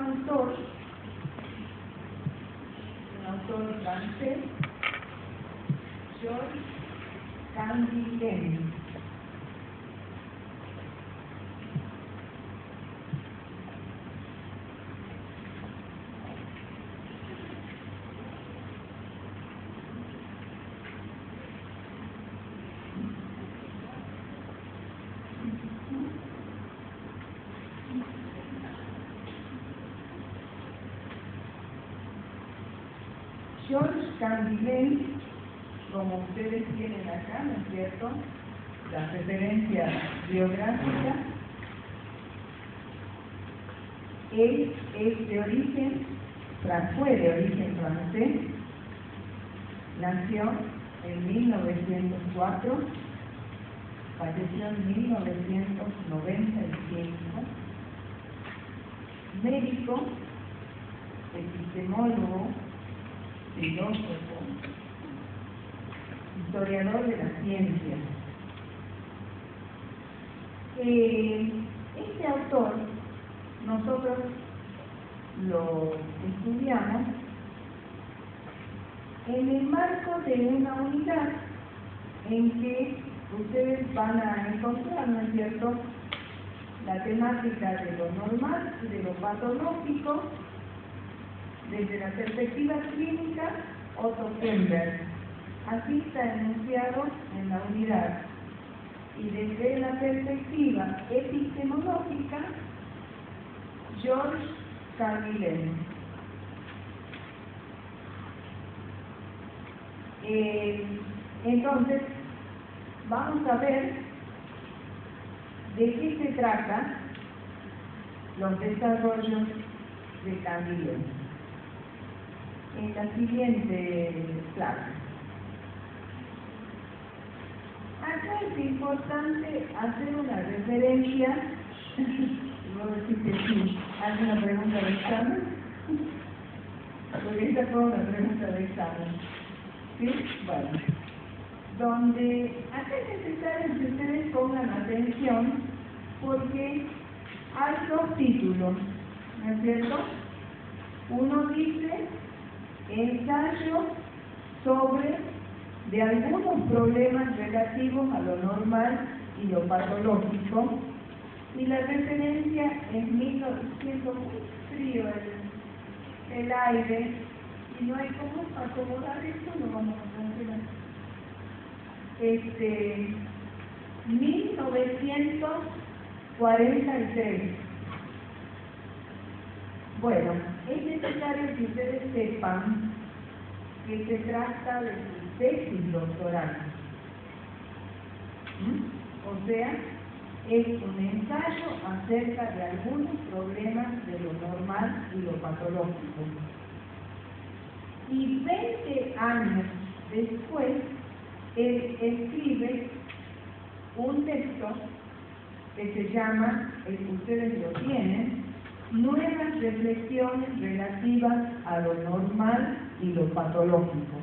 autor francés, Georges Canguilhem. Georges Canguilhem, como ustedes tienen acá, ¿no es cierto?, la referencia biográfica, él fue de origen francés, nació en 1904, falleció en 1995, médico, epistemólogo, filósofo, historiador de la ciencia. Este autor, nosotros lo estudiamos en el marco de una unidad en que ustedes van a encontrar, ¿no es cierto?, la temática de lo normal y de lo patológico desde la perspectiva clínica Otto Kemper. Así está enunciado en la unidad. Y desde la perspectiva epistemológica, Georges Canguilhem. Entonces, vamos a ver de qué se trata los desarrollos de Canguilhem en la siguiente clase. Acá es importante hacer una referencia, voy a decir que sí, hace una pregunta de examen, porque esta fue una pregunta de examen, ¿sí? Bueno, donde acá es necesario que ustedes pongan atención, porque hay dos títulos, ¿no es cierto? Uno dice ensayo sobre de algunos problemas relativos a lo normal y lo patológico, y la referencia es 1900, muy frío el aire, y no hay cómo acomodar esto, lo vamos a cancelar. 1946. Bueno, es necesario que ustedes sepan que se trata de su tesis doctoral. O sea, es un ensayo acerca de algunos problemas de lo normal y lo patológico. Y 20 años después, él escribe un texto que se llama, el que ustedes lo tienen, Nuevas reflexiones relativas a lo normal y lo patológico.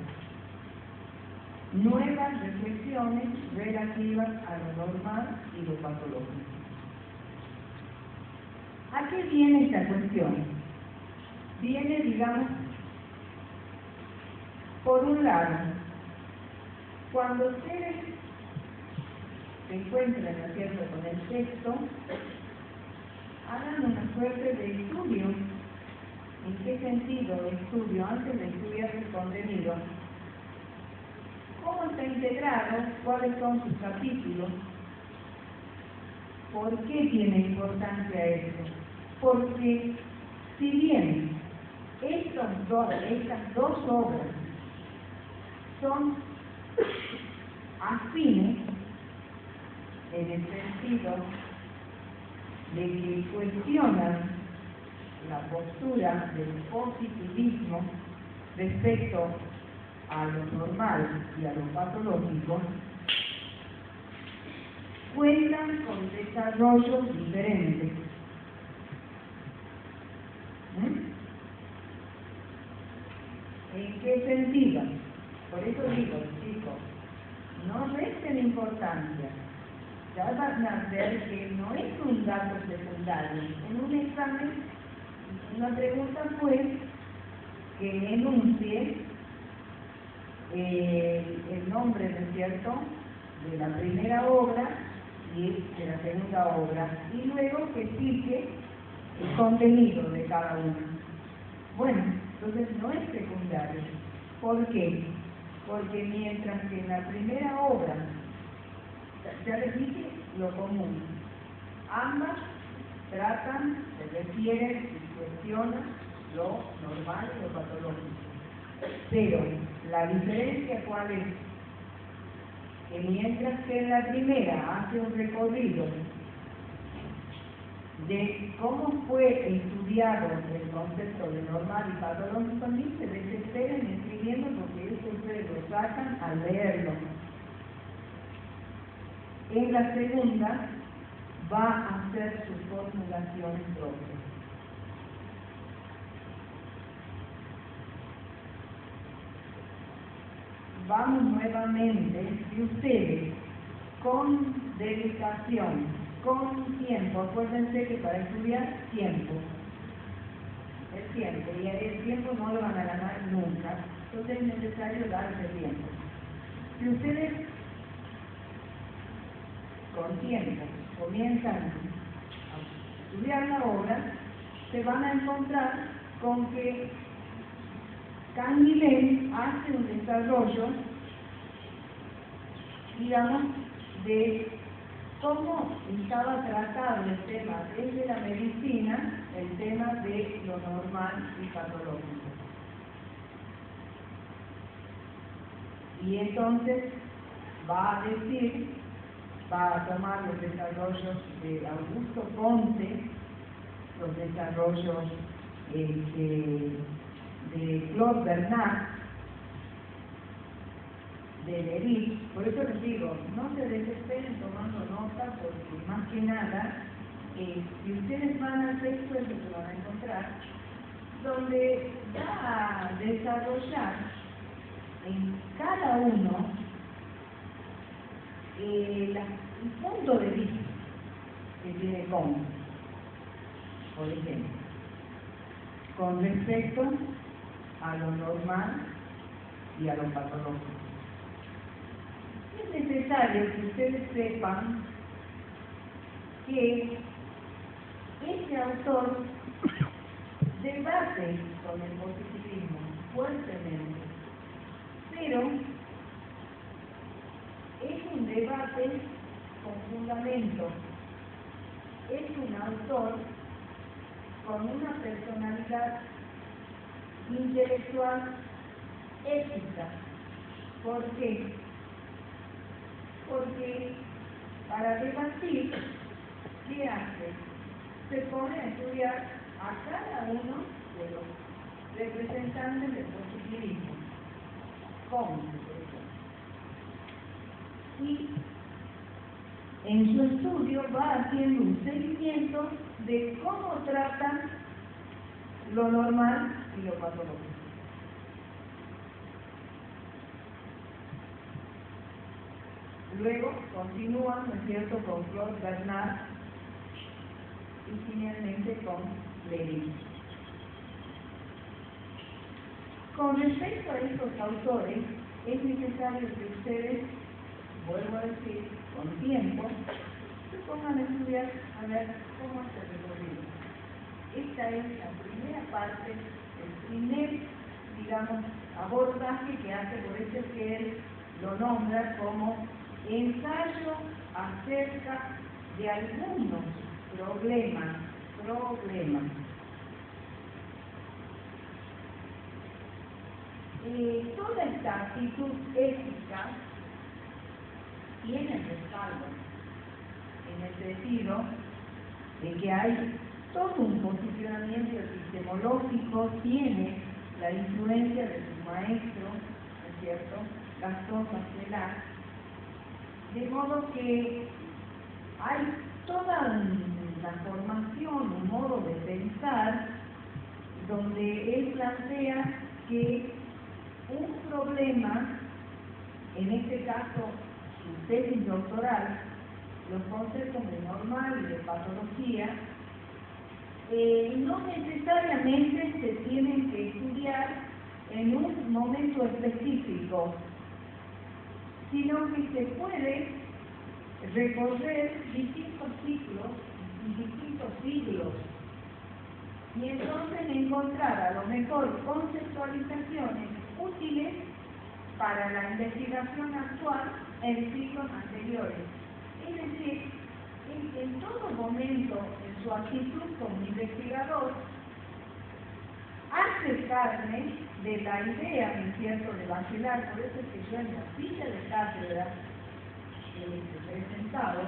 Nuevas reflexiones relativas a lo normal y lo patológico. ¿A qué viene esta cuestión? Viene, digamos, por un lado, cuando ustedes se encuentran, ¿no es cierto?, con el texto, hagan una suerte de estudio. ¿En qué sentido estudio? Antes de estudiar el contenido. ¿Cómo está integrado? ¿Cuáles son sus capítulos? ¿Por qué tiene importancia esto? Porque si bien estas dos obras son afines en el sentido de que cuestionan la postura del positivismo respecto a lo normal y a lo patológico, cuentan con desarrollos diferentes. ¿En qué sentido? Por eso digo, chicos, no resten importancia. Ya van a ver que no es un dato secundario. En un examen una pregunta fue que enuncie el nombre, ¿no es cierto?, de la primera obra y de la segunda obra, y luego que explique el contenido de cada una. Bueno, entonces no es secundario. ¿Por qué? Porque mientras que en la primera obra, ya les dije lo común, ambas tratan, se refieren y cuestionan lo normal y lo patológico. Pero la diferencia, ¿cuál es? Que mientras que en la primera hace un recorrido de cómo fue estudiado el concepto de normal y patológico, ni se desesperen escribiendo porque eso ustedes lo sacan al leerlo. En la segunda va a hacer sus formulaciones propias. Vamos nuevamente, si ustedes con dedicación, con tiempo, acuérdense que para estudiar tiempo, el tiempo, y el tiempo no lo van a ganar nunca, entonces es necesario darse tiempo. Si ustedes con tiempo comienzan a estudiar la obra, se van a encontrar con que Canguilhem hace un desarrollo, digamos, de cómo estaba tratado el tema desde la medicina, el tema de lo normal y patológico. Y entonces va a decir, va a tomar los desarrollos de Augusto Ponce, los desarrollos de Claude Bernard, de Lery. Por eso les digo, no se desesperen tomando nota, porque más que nada, si ustedes van al texto, es lo que van a encontrar, donde va a desarrollar en cada uno el punto de vista que tiene Ponce, por ejemplo, con respecto a lo normal y a lo patológico. Es necesario que ustedes sepan que este autor debate con el positivismo fuertemente, pero es un debate con fundamento, es un autor con una personalidad intelectual ética. ¿Por qué? Porque para debatir, ¿qué hace? Se pone a estudiar a cada uno de los representantes del positivismo. ¿Cómo? Y en su estudio va haciendo un seguimiento de cómo tratan lo normal y lo patológico. Luego continúan, ¿no es cierto?, con Claude Bernard y finalmente con Lery. Con respecto a estos autores, es necesario que ustedes, vuelvo a decir, con tiempo, se pongan a estudiar a ver cómo se recorrido. Esta es la primera parte, el primer, digamos, abordaje que hace, por eso es que él lo nombra como ensayo acerca de algunos problemas. Toda esta actitud ética tiene respaldo, en el sentido de que hay todo un posicionamiento epistemológico, tiene la influencia de su maestro, ¿no es cierto?, Gastón Bachelard, de modo que hay toda una formación, un modo de pensar, donde él plantea que un problema, en este caso su tesis doctoral, los conceptos de normal y de patología, no necesariamente se tienen que estudiar en un momento específico, sino que se puede recorrer distintos ciclos y distintos siglos, y entonces encontrar a lo mejor conceptualizaciones útiles para la investigación actual en siglos anteriores. Es decir, en todo momento, en su actitud como investigador, hace carne de la idea, ¿no es cierto?, de Bachelard. Por eso es que yo en la silla de cátedra presentado,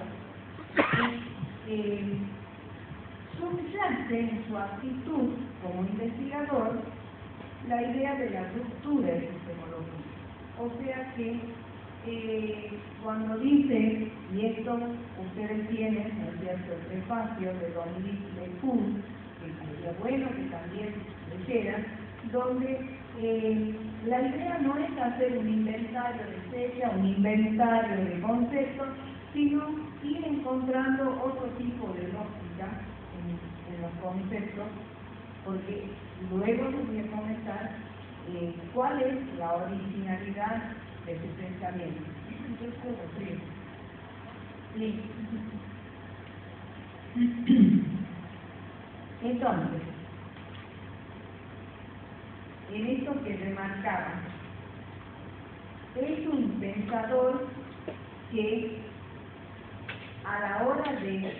subyace en su actitud como investigador la idea de la ruptura epistemológica. O sea que cuando dice, y esto ustedes tienen, ¿no es cierto?, el prefacio de Dominique Lecour, que sería bueno que también leyeran, donde la idea no es hacer un inventario de fecha, un inventario de conceptos, sino ir encontrando otro tipo de lógica en los conceptos, porque luego les voy a comentar cuál es la originalidad de su pensamiento. Sí. Entonces, en esto que remarcaba, es un pensador que a la hora de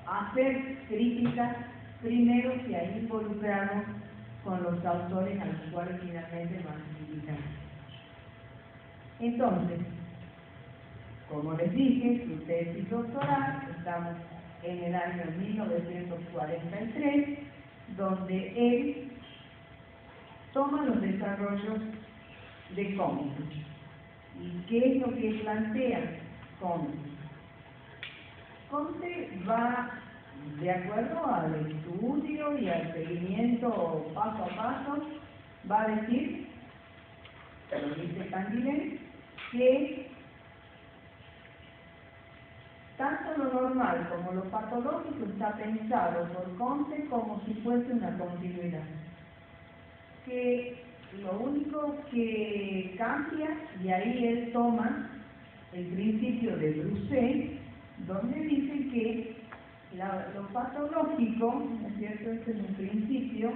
hacer críticas, primero se ha involucrado con los autores a los cuales finalmente van a criticar. Entonces, como les dije, su tesis doctoral, estamos en el año 1943, donde él toma los desarrollos de Comte. ¿Y qué es lo que plantea Comte? Comte va, de acuerdo al estudio y al seguimiento paso a paso, va a decir, lo dice Canguilhem, que tanto lo normal como lo patológico está pensado por Comte como si fuese una continuidad. Que lo único que cambia, y ahí él toma el principio de Broussais, donde dice que lo patológico, ¿no es cierto?, este es un principio,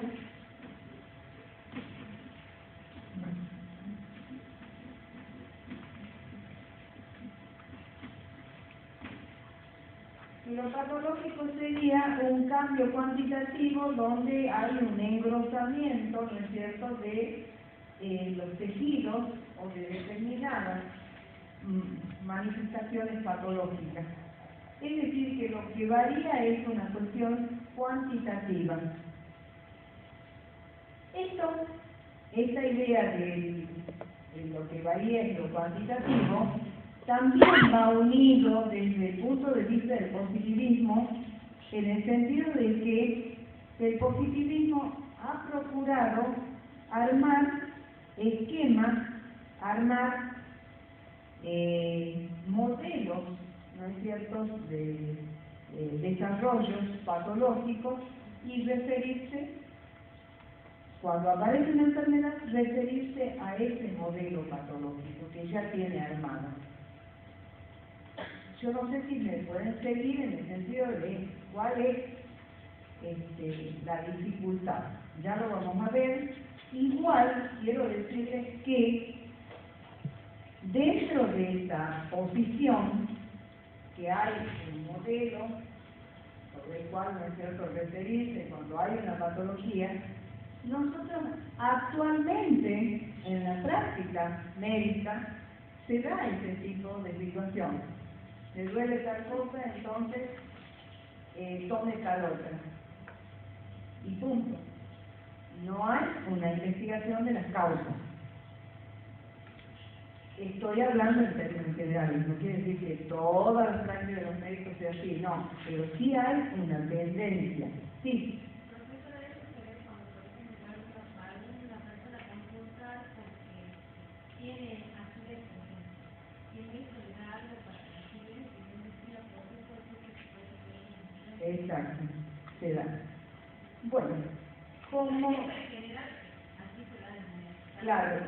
y lo patológico sería un cambio cuantitativo donde hay un engrosamiento, ¿no es cierto?, de los tejidos o de determinadas manifestaciones patológicas. Es decir, que lo que varía es una cuestión cuantitativa. Esta idea de lo que varía es lo cuantitativo, también va unido desde el punto de vista del positivismo, en el sentido de que el positivismo ha procurado armar esquemas, armar modelos, ¿no es cierto?, de desarrollos patológicos, y referirse, cuando aparece una enfermedad, referirse a ese modelo patológico que ya tiene armado. Yo no sé si me pueden seguir en el sentido de cuál es la dificultad. Ya lo vamos a ver. Igual quiero decirles que dentro de esta posición que hay un modelo sobre el cual no es cierto referirse cuando hay una patología, nosotros actualmente en la práctica médica se da ese tipo de situación. Le duele tal cosa, entonces tome tal otra. Y punto. No hay una investigación de las causas. Estoy hablando en términos generales, no quiere decir que todas las prácticas de los médicos sea así, no, pero sí hay una tendencia. Sí. Exacto, se da. Bueno, como... Claro.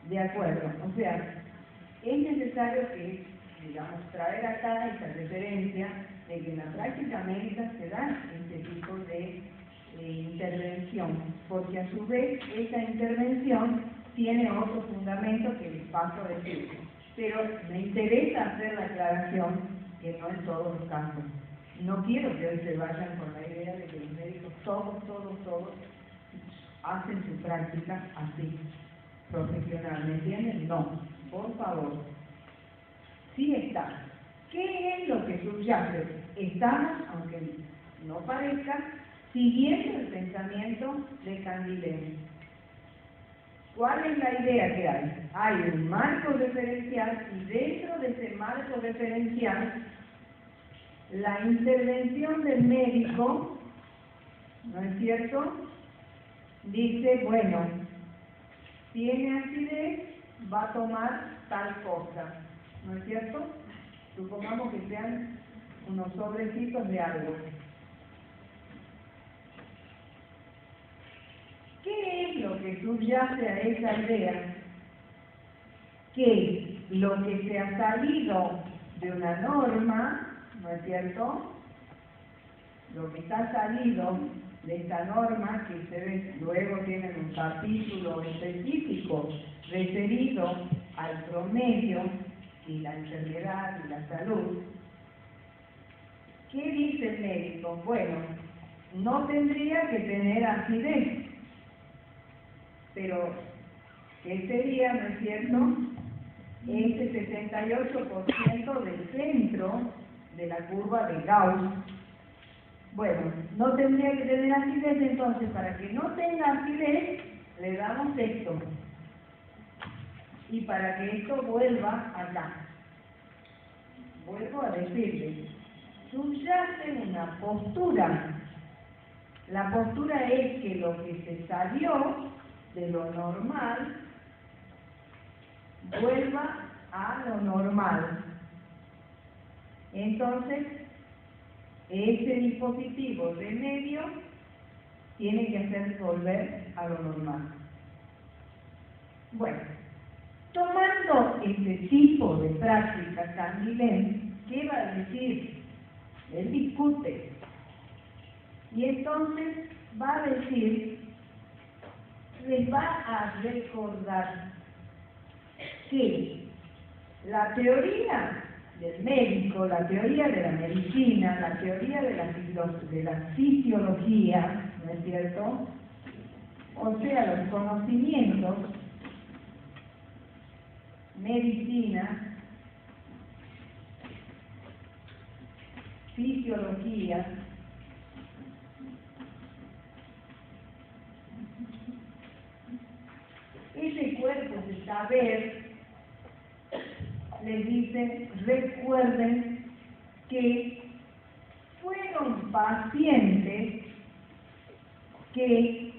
De acuerdo, o sea, es necesario que, digamos, traer acá esta referencia de que en la práctica médica se da este tipo de intervención, porque a su vez esta intervención tiene otro fundamento que les paso a decir. Pero me interesa hacer la aclaración que no en todos los casos. No quiero que hoy se vayan con la idea de que los médicos todos hacen su práctica así, profesional, ¿me entienden? No, por favor. Sí está. ¿Qué es lo que subyace? Estamos, aunque no parezca, siguiendo el pensamiento de Candilejo. ¿Cuál es la idea que hay? Hay un marco referencial y dentro de ese marco referencial la intervención del médico, ¿no es cierto? Dice, bueno, tiene acidez, va a tomar tal cosa, ¿no es cierto? Supongamos que sean unos sobrecitos de algo. ¿Qué es lo que subyace a esa idea? Que lo que se ha salido de una norma, ¿no es cierto? Lo que está salido de esta norma, que ustedes luego tienen un capítulo específico referido al promedio y la enfermedad y la salud. ¿Qué dice el médico? Bueno, no tendría que tener acidez, pero ¿qué sería, no es cierto? Ese 68% del centro de la curva de Gauss. Bueno, no tendría que tener acidez, entonces para que no tenga acidez le damos esto. Y para que esto vuelva acá. Vuelvo a decirles, subyace una postura. La postura es que lo que se salió de lo normal vuelva a lo normal. Entonces, ese dispositivo de medio tiene que hacer volver a lo normal. Bueno, tomando este tipo de práctica, Candilejo, ¿qué va a decir? Él discute. Y entonces va a decir, les va a recordar que la teoría del médico, la teoría de la medicina, la teoría de la fisiología, ¿no es cierto? O sea, los conocimientos, medicina, fisiología, ese cuerpo de saber, les dicen, recuerden que fueron pacientes que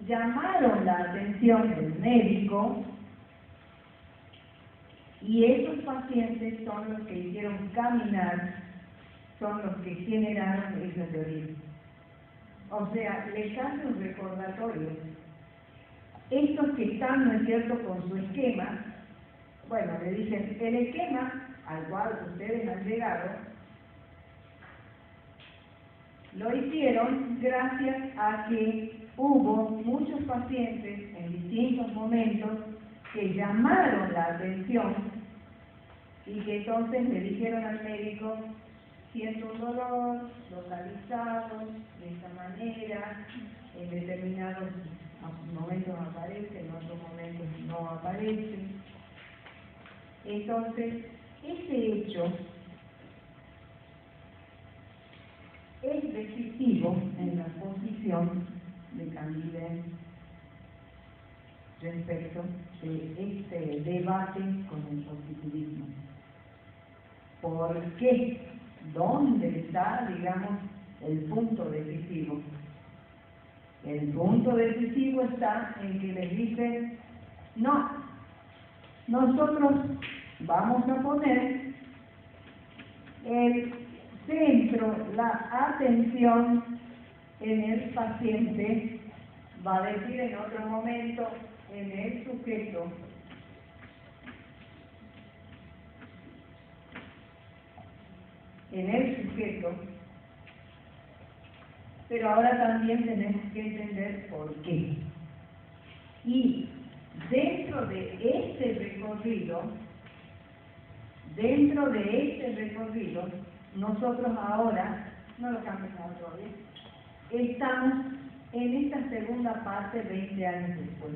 llamaron la atención del médico y esos pacientes son los que hicieron caminar, son los que generaron esa teoría. O sea, les hace un recordatorio. Estos que están, ¿no es cierto?, con su esquema, bueno, le dicen, el esquema al cual ustedes han llegado, lo hicieron gracias a que hubo muchos pacientes en distintos momentos que llamaron la atención y que entonces le dijeron al médico, siento un dolor localizado de esta manera, en determinados momentos aparece, en otros momentos no aparece. Entonces, ese hecho es decisivo en la posición de Candilejo respecto de este debate con el positivismo. ¿Por qué? ¿Dónde está, digamos, el punto decisivo? El punto decisivo está en que les dicen, no, nosotros vamos a poner el centro la atención en el paciente, va a decir en otro momento en el sujeto. En el sujeto, pero ahora también tenemos que entender por qué. Y dentro de este recorrido, nosotros ahora, no lo cambiemos todavía, estamos en esta segunda parte 20 años después.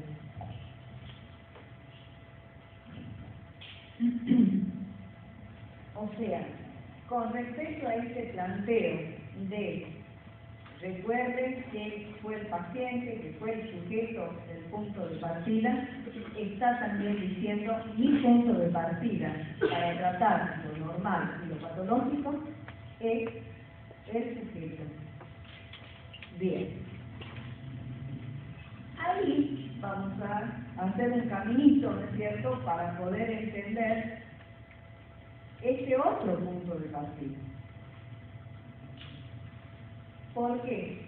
O sea, con respecto a este planteo de recuerden que fue el paciente, que fue el sujeto el punto de partida, está también diciendo mi punto de partida para tratar lo normal y lo patológico es el sujeto. Bien. Ahí vamos a hacer un caminito, ¿no es cierto?, para poder entender este otro punto de partida. ¿Por qué?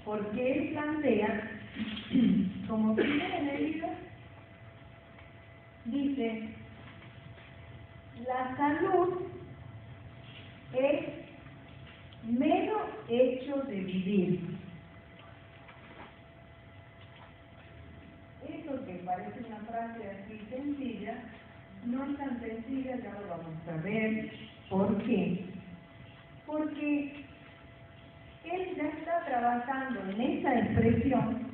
Porque él plantea, como dice en el libro, dice, la salud es mero hecho de vivir. Eso que parece una frase así sencilla, no es tan sencilla, ya lo vamos a ver. ¿Por qué? Porque él ya está trabajando en esa expresión,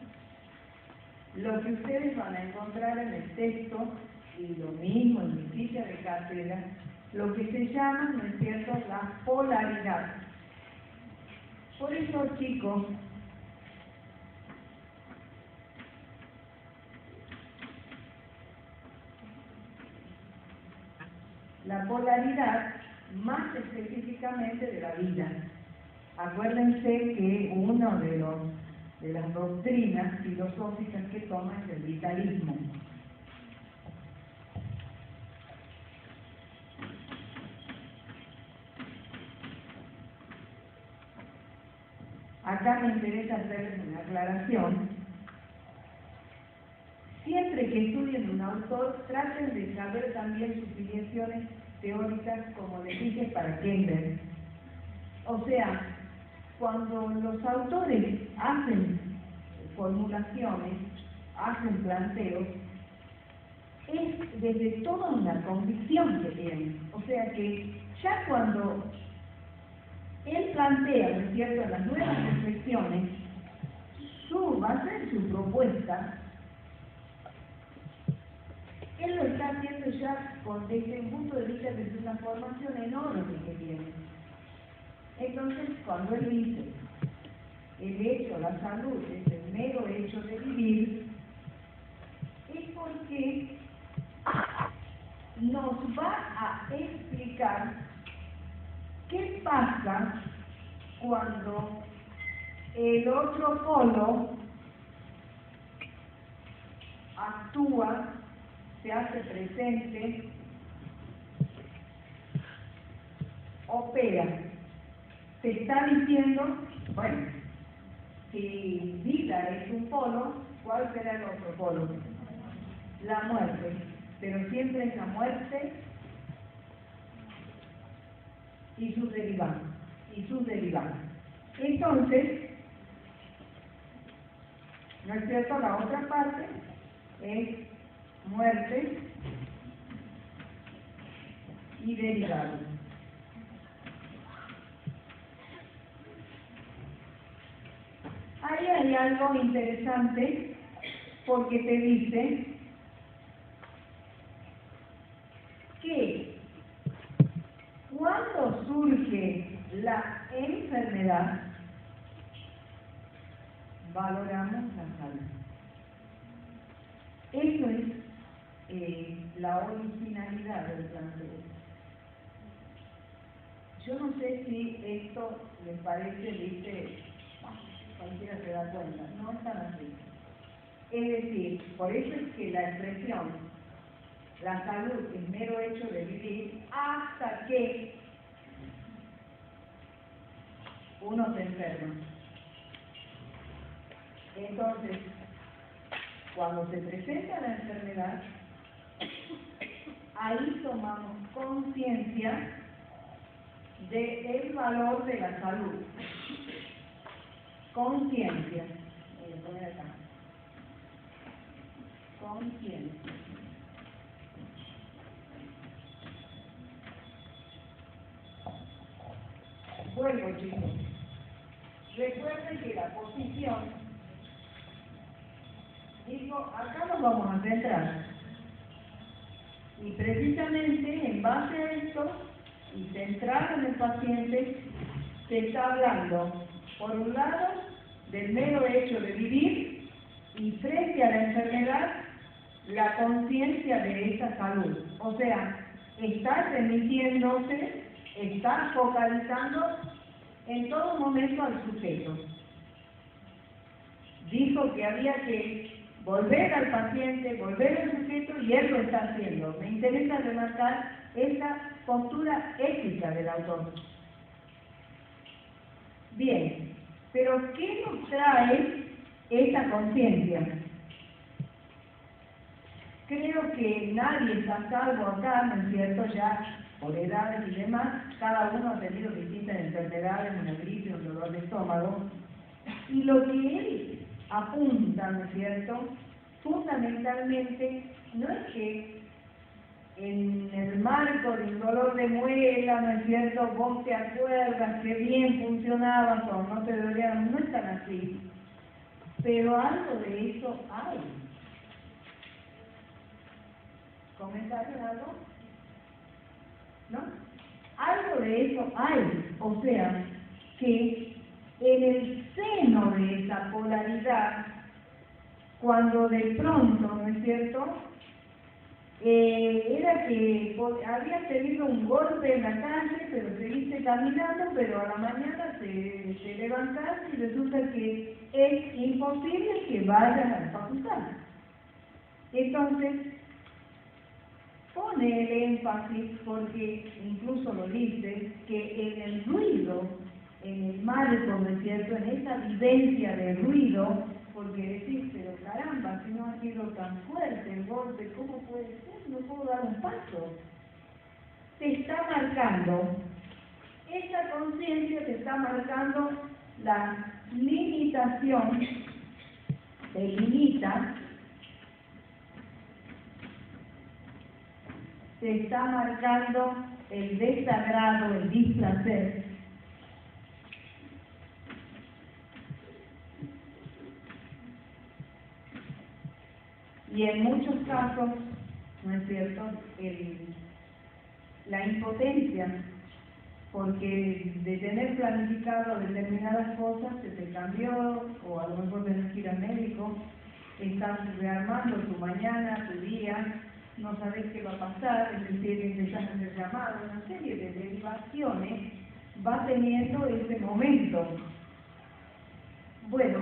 lo que ustedes van a encontrar en el texto, y lo mismo en mi ficha de cátedra, lo que se llama, ¿no es cierto?, la polaridad. Por eso, chicos, la polaridad más específicamente de la vida. Acuérdense que una de las doctrinas filosóficas que toma es el vitalismo. Acá me interesa hacerles una aclaración. Siempre que estudien un autor, traten de saber también sus filiaciones teóricas, como les dije, para Kender. O sea, cuando los autores hacen formulaciones, hacen planteos, es desde toda una convicción que tienen. O sea que ya cuando él plantea, ¿no es cierto?, las nuevas reflexiones, va a ser su propuesta, él lo está haciendo ya desde un punto de vista desde una formación enorme que tiene. Entonces, cuando él dice, el hecho, la salud, es el mero hecho de vivir, es porque nos va a explicar qué pasa cuando el otro polo actúa, se hace presente, opera. Se está diciendo, bueno, si vida es un polo, ¿cuál será el otro polo? La muerte. Pero siempre es la muerte y sus derivados. Entonces, ¿no es cierto? La otra parte es muerte y derivados. Ahí hay algo interesante porque te dice que cuando surge la enfermedad, valoramos la salud. Eso es la originalidad del planteo. Yo no sé si esto les parece, dice, cualquiera se da cuenta, no es tan así. Es decir, por eso es que la expresión, la salud es mero hecho de vivir, hasta que uno se enferma. Entonces, cuando se presenta la enfermedad, ahí tomamos conciencia del valor de la salud. Conciencia. Voy a poner acá. Conciencia. Vuelvo, chicos. Recuerden que la posición, digo, acá nos vamos a centrar. Y precisamente en base a esto, y centrado en el paciente, se está hablando, por un lado, del mero hecho de vivir, y frente a la enfermedad, la conciencia de esa salud. O sea, está remitiéndose, está focalizando en todo momento al sujeto. Dijo que había que volver al paciente, volver al sujeto, y él lo está haciendo. Me interesa remarcar esa postura ética del autor. Bien, pero ¿qué nos trae esa conciencia? Creo que nadie está salvo acá, ¿no es cierto? Ya por edades y demás, cada uno ha tenido distintas enfermedades, una gripe, un dolor de estómago, y lo que él apunta, ¿no es cierto?, fundamentalmente no es que en el marco de un dolor de muela, ¿no es cierto?, vos te acuerdas que bien funcionaban cuando no te dolían, no es tan así, pero algo de eso hay. ¿Comentaron algo? ¿No? Algo de eso hay, o sea, que en el seno de esa polaridad, cuando de pronto, ¿no es cierto?, era que habías tenido un golpe en la calle, pero seguiste caminando, pero a la mañana te levantaste y resulta que es imposible que vayas a la facultad. Entonces, pone el énfasis, porque incluso lo dice, que en el ruido, en el marco, ¿no es cierto?, en esa vivencia de ruido, porque decís, pero caramba, si no ha sido tan fuerte el golpe, ¿cómo puede ser? No puedo dar un paso. Te está marcando, esa conciencia te está marcando la limitación, te limita, te está marcando el desagrado, el displacer. Y en muchos casos, ¿no es cierto?, la impotencia, porque de tener planificado determinadas cosas se te cambió, o a lo mejor tenés que ir al médico, estás rearmando tu mañana, tu día, no sabes qué va a pasar, es decir, empezás a hacer llamados, una serie de derivaciones va teniendo ese momento. Bueno,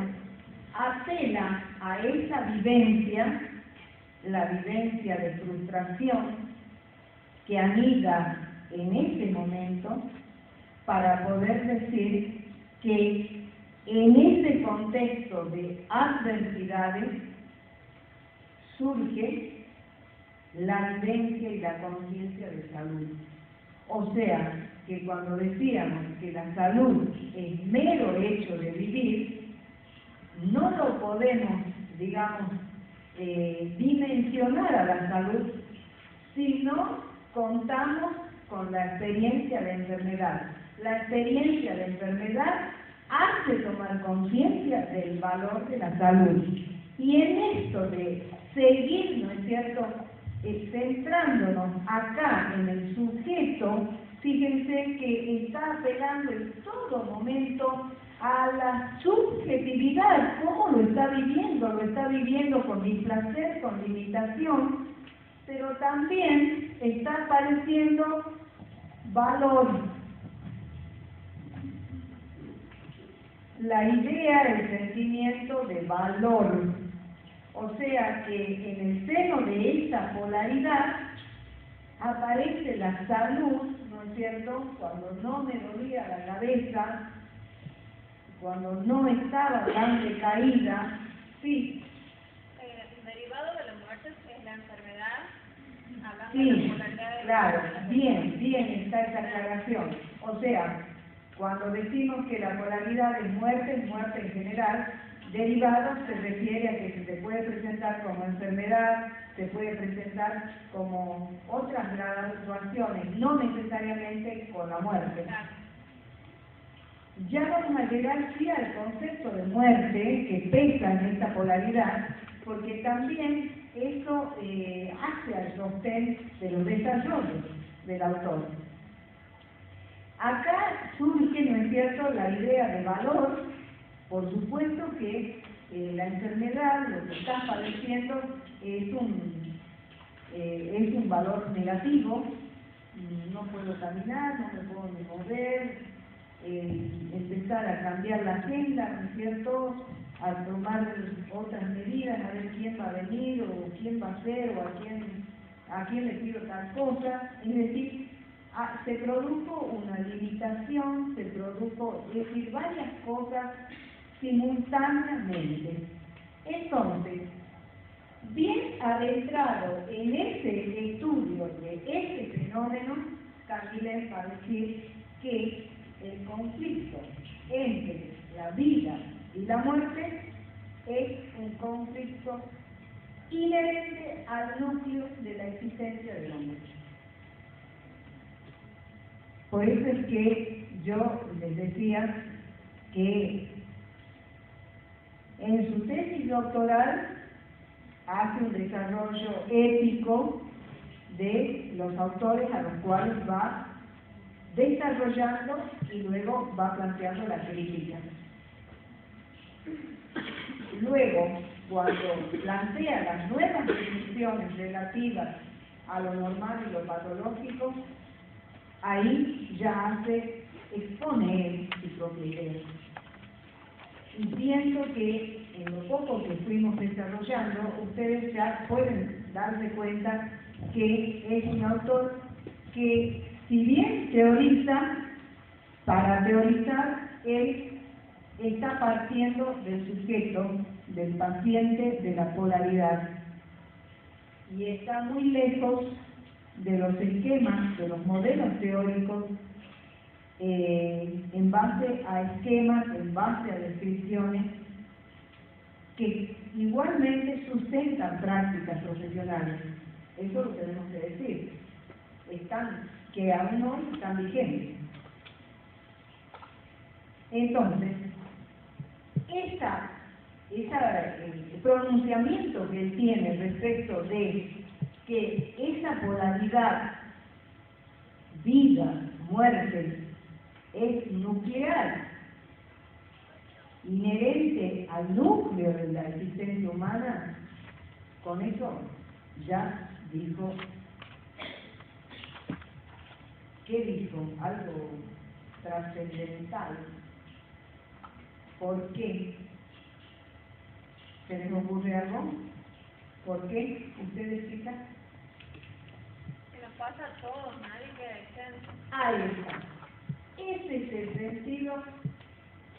apela a esa vivencia, la vivencia de frustración que anida en ese momento, para poder decir que en ese contexto de adversidades surge la vivencia y la conciencia de salud. O sea, que cuando decíamos que la salud es mero hecho de vivir, no lo podemos, digamos, dimensionar a la salud si no contamos con la experiencia de enfermedad. La experiencia de enfermedad hace tomar conciencia del valor de la salud. Y en esto de seguir, ¿no es cierto?, centrándonos acá en el sujeto, fíjense que está apelando en todo momento a la subjetividad, cómo lo está viviendo con displacer, con limitación, pero también está apareciendo valor. La idea, el sentimiento de valor. O sea que en el seno de esa polaridad aparece la salud, ¿no es cierto? Cuando no me dolía la cabeza, cuando no estaba tan decaída, sí. Derivado de la muerte es la enfermedad, hablando Sí, de la polaridad de claro, bien está esa aclaración. O sea, cuando decimos que la polaridad es muerte en general, derivado se refiere a que se puede presentar como enfermedad, se puede presentar como otras graduaciones, no necesariamente con la muerte. Ya vamos a llegar sí al concepto de muerte que pesa en esta polaridad, porque también eso hace al sostén de los desarrollos del autor. Acá surge, ¿no es cierto?, la idea de valor. Por supuesto que la enfermedad, lo que está padeciendo, es un valor negativo. No puedo caminar, no me puedo ni mover, empezar a cambiar la agenda, ¿no es cierto?, a tomar otras medidas, a ver quién va a venir, o quién va a hacer, o a quién le pido tal cosa. Es decir, se produjo una limitación, es decir, varias cosas simultáneamente. Entonces, bien adentrado en ese estudio de este fenómeno, Candilet va a decir que el conflicto entre la vida y la muerte es un conflicto inherente al núcleo de la existencia del hombre. Por eso es que yo les decía que en su tesis doctoral hace un desarrollo ético de los autores a los cuales va desarrollando y luego va planteando la crítica. Luego, cuando plantea las nuevas definiciones relativas a lo normal y lo patológico, ahí ya expone él su propia idea. Y pienso que en lo poco que fuimos desarrollando, ustedes ya pueden darse cuenta que es un autor que, si bien teoriza, para teorizar, él está partiendo del sujeto, del paciente, de la polaridad. Y está muy lejos de los esquemas, de los modelos teóricos, en base a esquemas, en base a descripciones, que igualmente sustentan prácticas profesionales. Eso lo tenemos que decir. Que aún hoy están vigentes. Entonces, el pronunciamiento que él tiene respecto de que esa polaridad, vida, muerte, es nuclear, inherente al núcleo de la existencia humana, con eso ya dijo, ¿qué dijo? Algo trascendental. ¿Por qué? ¿Se les ocurre algo? ¿Por qué? ¿Ustedes, chicas? Que nos pasa a todos, nadie queda exento. Ahí está. Ese es el sentido,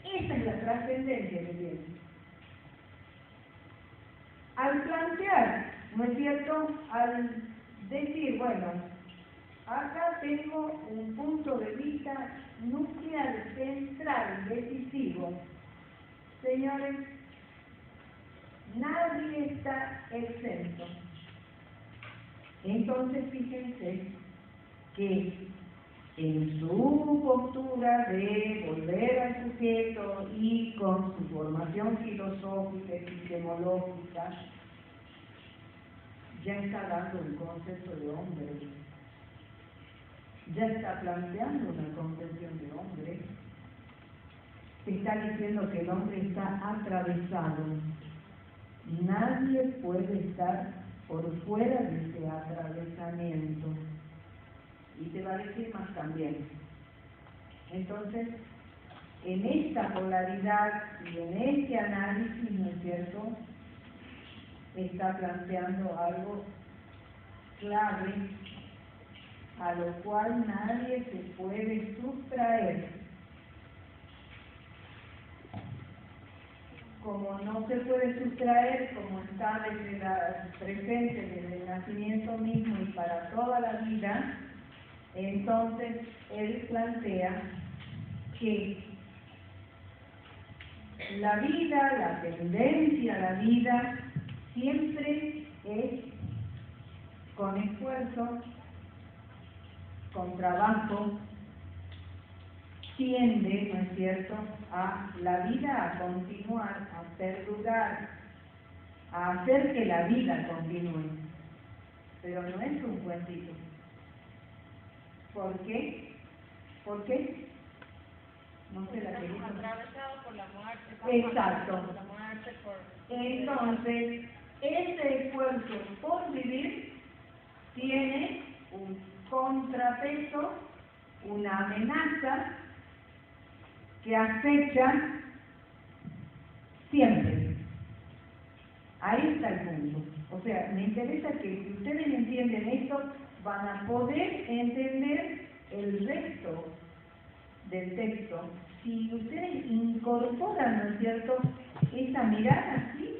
esa es la trascendencia que tiene. Al plantear, ¿no es cierto?, al decir, bueno, acá tengo un punto de vista nuclear, central, decisivo. Señores, nadie está exento. Entonces, fíjense que en su postura de volver al sujeto y con su formación filosófica, epistemológica, ya está dando un concepto de hombre, ya está planteando una concepción de hombre, está diciendo que el hombre está atravesado. Nadie puede estar por fuera de ese atravesamiento. Y te va a decir más también. Entonces, en esta polaridad y en este análisis, ¿no es cierto?, está planteando algo clave a lo cual nadie se puede sustraer. como no se puede sustraer, como está presente desde el nacimiento mismo y para toda la vida, entonces él plantea que la vida, la tendencia a la vida, siempre es con esfuerzo, con trabajo, tiende, ¿no es cierto?, a la vida a continuar, a perdurar, a hacer que la vida continúe. Pero no es un cuentito. ¿Por qué? ¿Por qué? No sé la que dijo. Estamos atravesados por la muerte. Exacto. Por la muerte, Entonces, ese esfuerzo por vivir tiene un contrapeso, una amenaza que acecha siempre. Ahí está el punto. O sea, me interesa que si ustedes entienden esto, van a poder entender el resto del texto. Si ustedes incorporan, ¿no es cierto?, esa mirada así,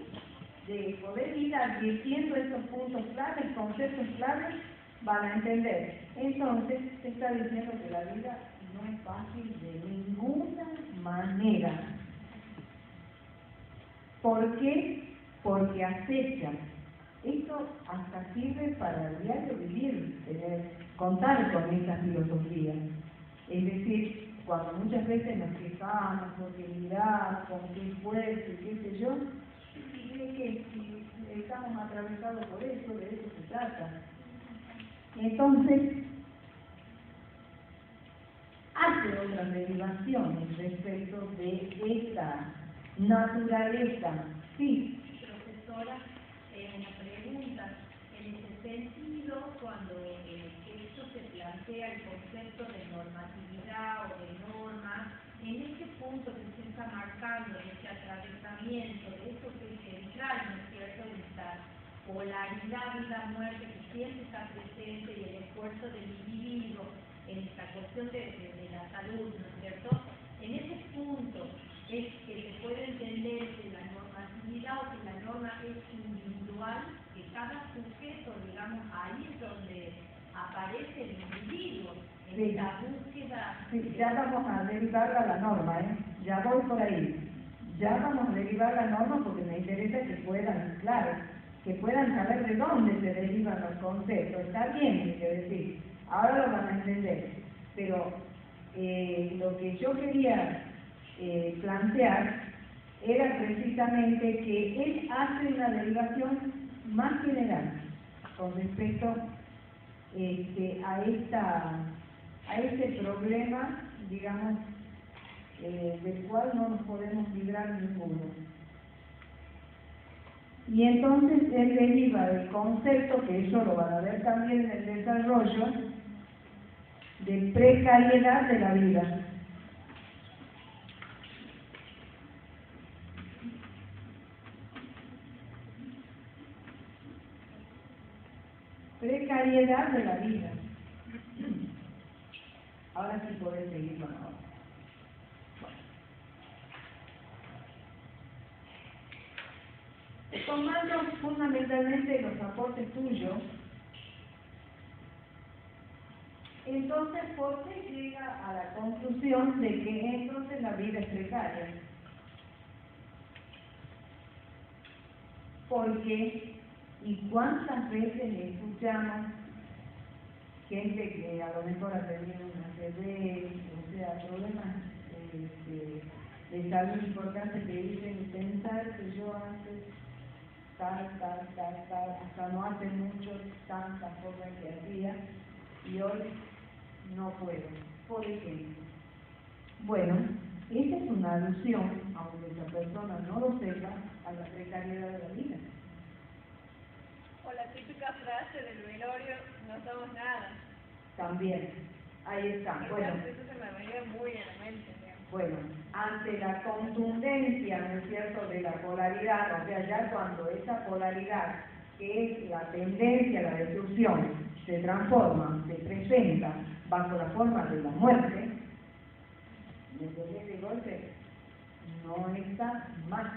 de poder ir advirtiendo estos puntos claves, conceptos claves, van a entender. Entonces, se está diciendo que la vida no es fácil de ninguna manera. ¿Por qué? Porque acecha. Esto hasta sirve para el diario vivir, contar con esa filosofía. Es decir, cuando muchas veces nos quejamos, porque mirá, con qué fuerte, qué sé yo, y es que si estamos atravesados por eso, de eso se trata. Entonces, hace otras derivaciones respecto de esta naturaleza. Sí. Profesora, una pregunta. En ese sentido, cuando esto se plantea el concepto de normatividad o de norma, en este punto que se está marcando, este atravesamiento, de eso que es central, ¿no es cierto?, de esta polaridad vida-muerte que siempre está presente y el esfuerzo del individuo en esta cuestión de la salud, ¿no es cierto? En ese punto es que se puede entender que la normatividad o que la norma es individual, que cada sujeto, digamos, ahí es donde aparece el individuo, en la búsqueda. Sí, ya vamos a derivar a la norma, ya voy por ahí. Ya vamos a derivar la norma porque me interesa que puedan, claro, que puedan saber de dónde se derivan los conceptos. Está bien, hay que decir, ahora lo van a entender, pero lo que yo quería plantear era precisamente que él hace una derivación más general con respecto a este problema, digamos, del cual no nos podemos librar ninguno. Y entonces él deriva del concepto, que eso lo van a ver también en el desarrollo, de precariedad de la vida. Precariedad de la vida. Ahora sí podés seguir con ahora. Tomando fundamentalmente los aportes tuyos, entonces, ¿por qué llega a la conclusión de que entonces la vida es precaria? Porque, ¿y cuántas veces le escuchamos gente que a lo mejor ha tenido una CV, o sea, problemas de salud importantes que dicen pensar que yo antes tal, hasta no hace mucho tantas cosas que hacía y hoy no puedo, por ejemplo. Bueno, esta es una alusión, aunque esa persona no lo sepa, a la precariedad de la vida. O la típica frase del velorio, no somos nada. También, ahí está. Bueno, Eso se me venía muy en la mente. bueno, ante la contundencia, ¿no es cierto?, de la polaridad, o sea, ya cuando esa polaridad, que es la tendencia a la destrucción, se transforma, se presenta bajo la forma de la muerte, ¿me entendés? De golpe no está más.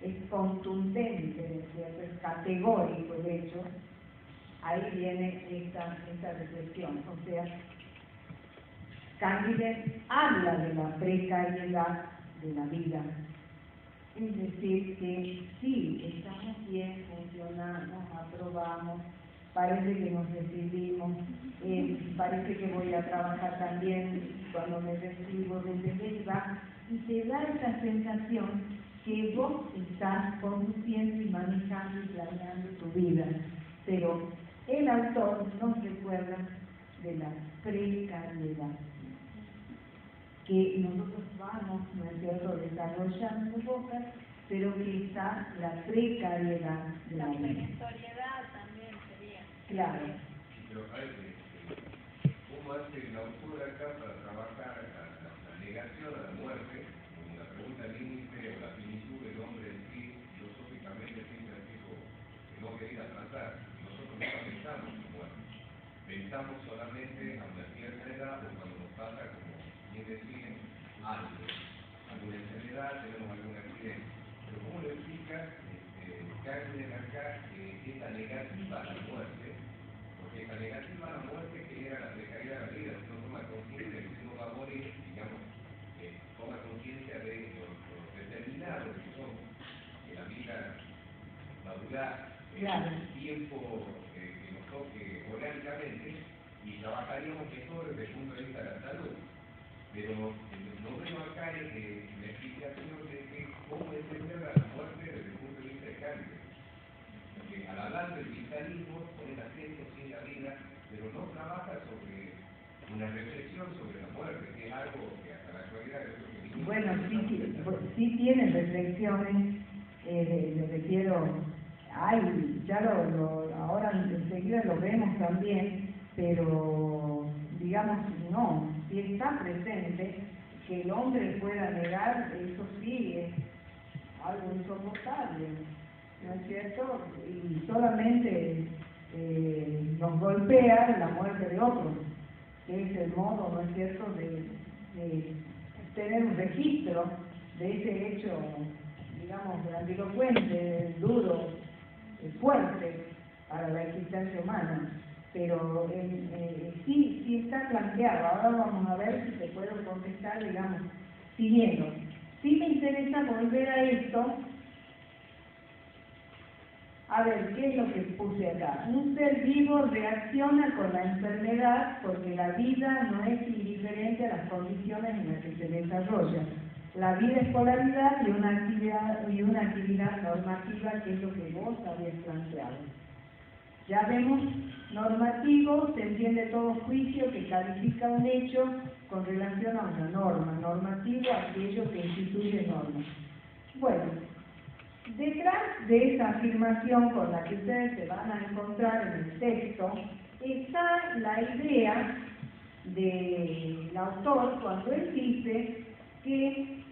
es contundente, es categórico el hecho, ahí viene esta reflexión. O sea, Candilet habla de la precariedad de la vida. Es decir, que sí, estamos bien, funcionamos, aprobamos, parece que nos decidimos, parece que voy a trabajar también cuando me recibo desde arriba, y te da esa sensación que vos estás conduciendo y manejando y planeando tu vida. Pero el autor nos recuerda de la precariedad, que nosotros vamos, ¿no es cierto?, desarrollando cosas, pero que está la precariedad de la vida. Preventoriedad también sería. Claro. Pero ¿cómo hace el autor acá para trabajar la negación a la muerte, como la pregunta límite o la finitud del hombre en sí, filosóficamente siempre dijo que no quería tratar? Nosotros no pensamos en muerte, pensamos solamente a una cierta edad o cuando nos pasa, como bien decían, algo, alguna enfermedad, tenemos algún accidente. Pero ¿cómo le explica Candilet acá esta negativa a la muerte? Porque esta negativa a la muerte genera la precariedad de la vida. Si uno toma conciencia de que uno va a morir, digamos, toma conciencia de lo determinado que son, que la vida va a durar el tiempo que nos toque orgánicamente, y trabajaríamos mejor desde el punto de vista de la salud. Pero lo veo acá es la explicación de que cómo entender a la muerte desde el punto de vista de Candilet. Porque al hablar del vitalismo pone el acento sí en la vida, pero no trabaja sobre una reflexión sobre la muerte, que es algo que hasta la actualidad es lo que... Bueno, sí tienen reflexiones, me refiero, ya ahora enseguida lo vemos también, pero digamos, no, si está presente, que el hombre pueda negar, eso sí es algo insoportable, ¿no es cierto? Y solamente nos golpea la muerte de otros, que es el modo, ¿no es cierto?, de tener un registro de ese hecho, digamos, grandilocuente, duro, fuerte para la existencia humana. Pero sí está planteado. Ahora vamos a ver si te puedo contestar, digamos, siguiendo. Sí me interesa volver a esto. A ver, ¿qué es lo que puse acá? Un ser vivo reacciona con la enfermedad porque la vida no es indiferente a las condiciones en las que se desarrolla. La vida es polaridad y una actividad normativa, que es lo que vos habías planteado. Ya vemos, normativo, se entiende todo juicio que califica un hecho con relación a una norma. Normativo, aquello que instituye normas. Bueno, detrás de esa afirmación con la que ustedes se van a encontrar en el texto, está la idea del autor cuando él dice que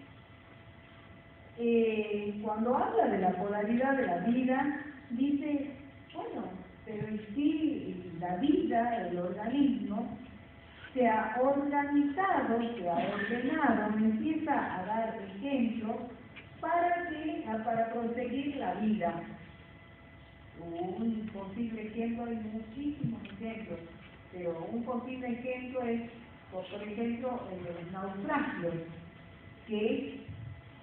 cuando habla de la polaridad de la vida, dice, bueno, pero si la vida, el organismo, se ha organizado, se ha ordenado, me empieza a dar ejemplos para conseguir la vida. Un posible ejemplo, hay muchísimos ejemplos, pero un posible ejemplo es, por ejemplo, el de los naufragios, que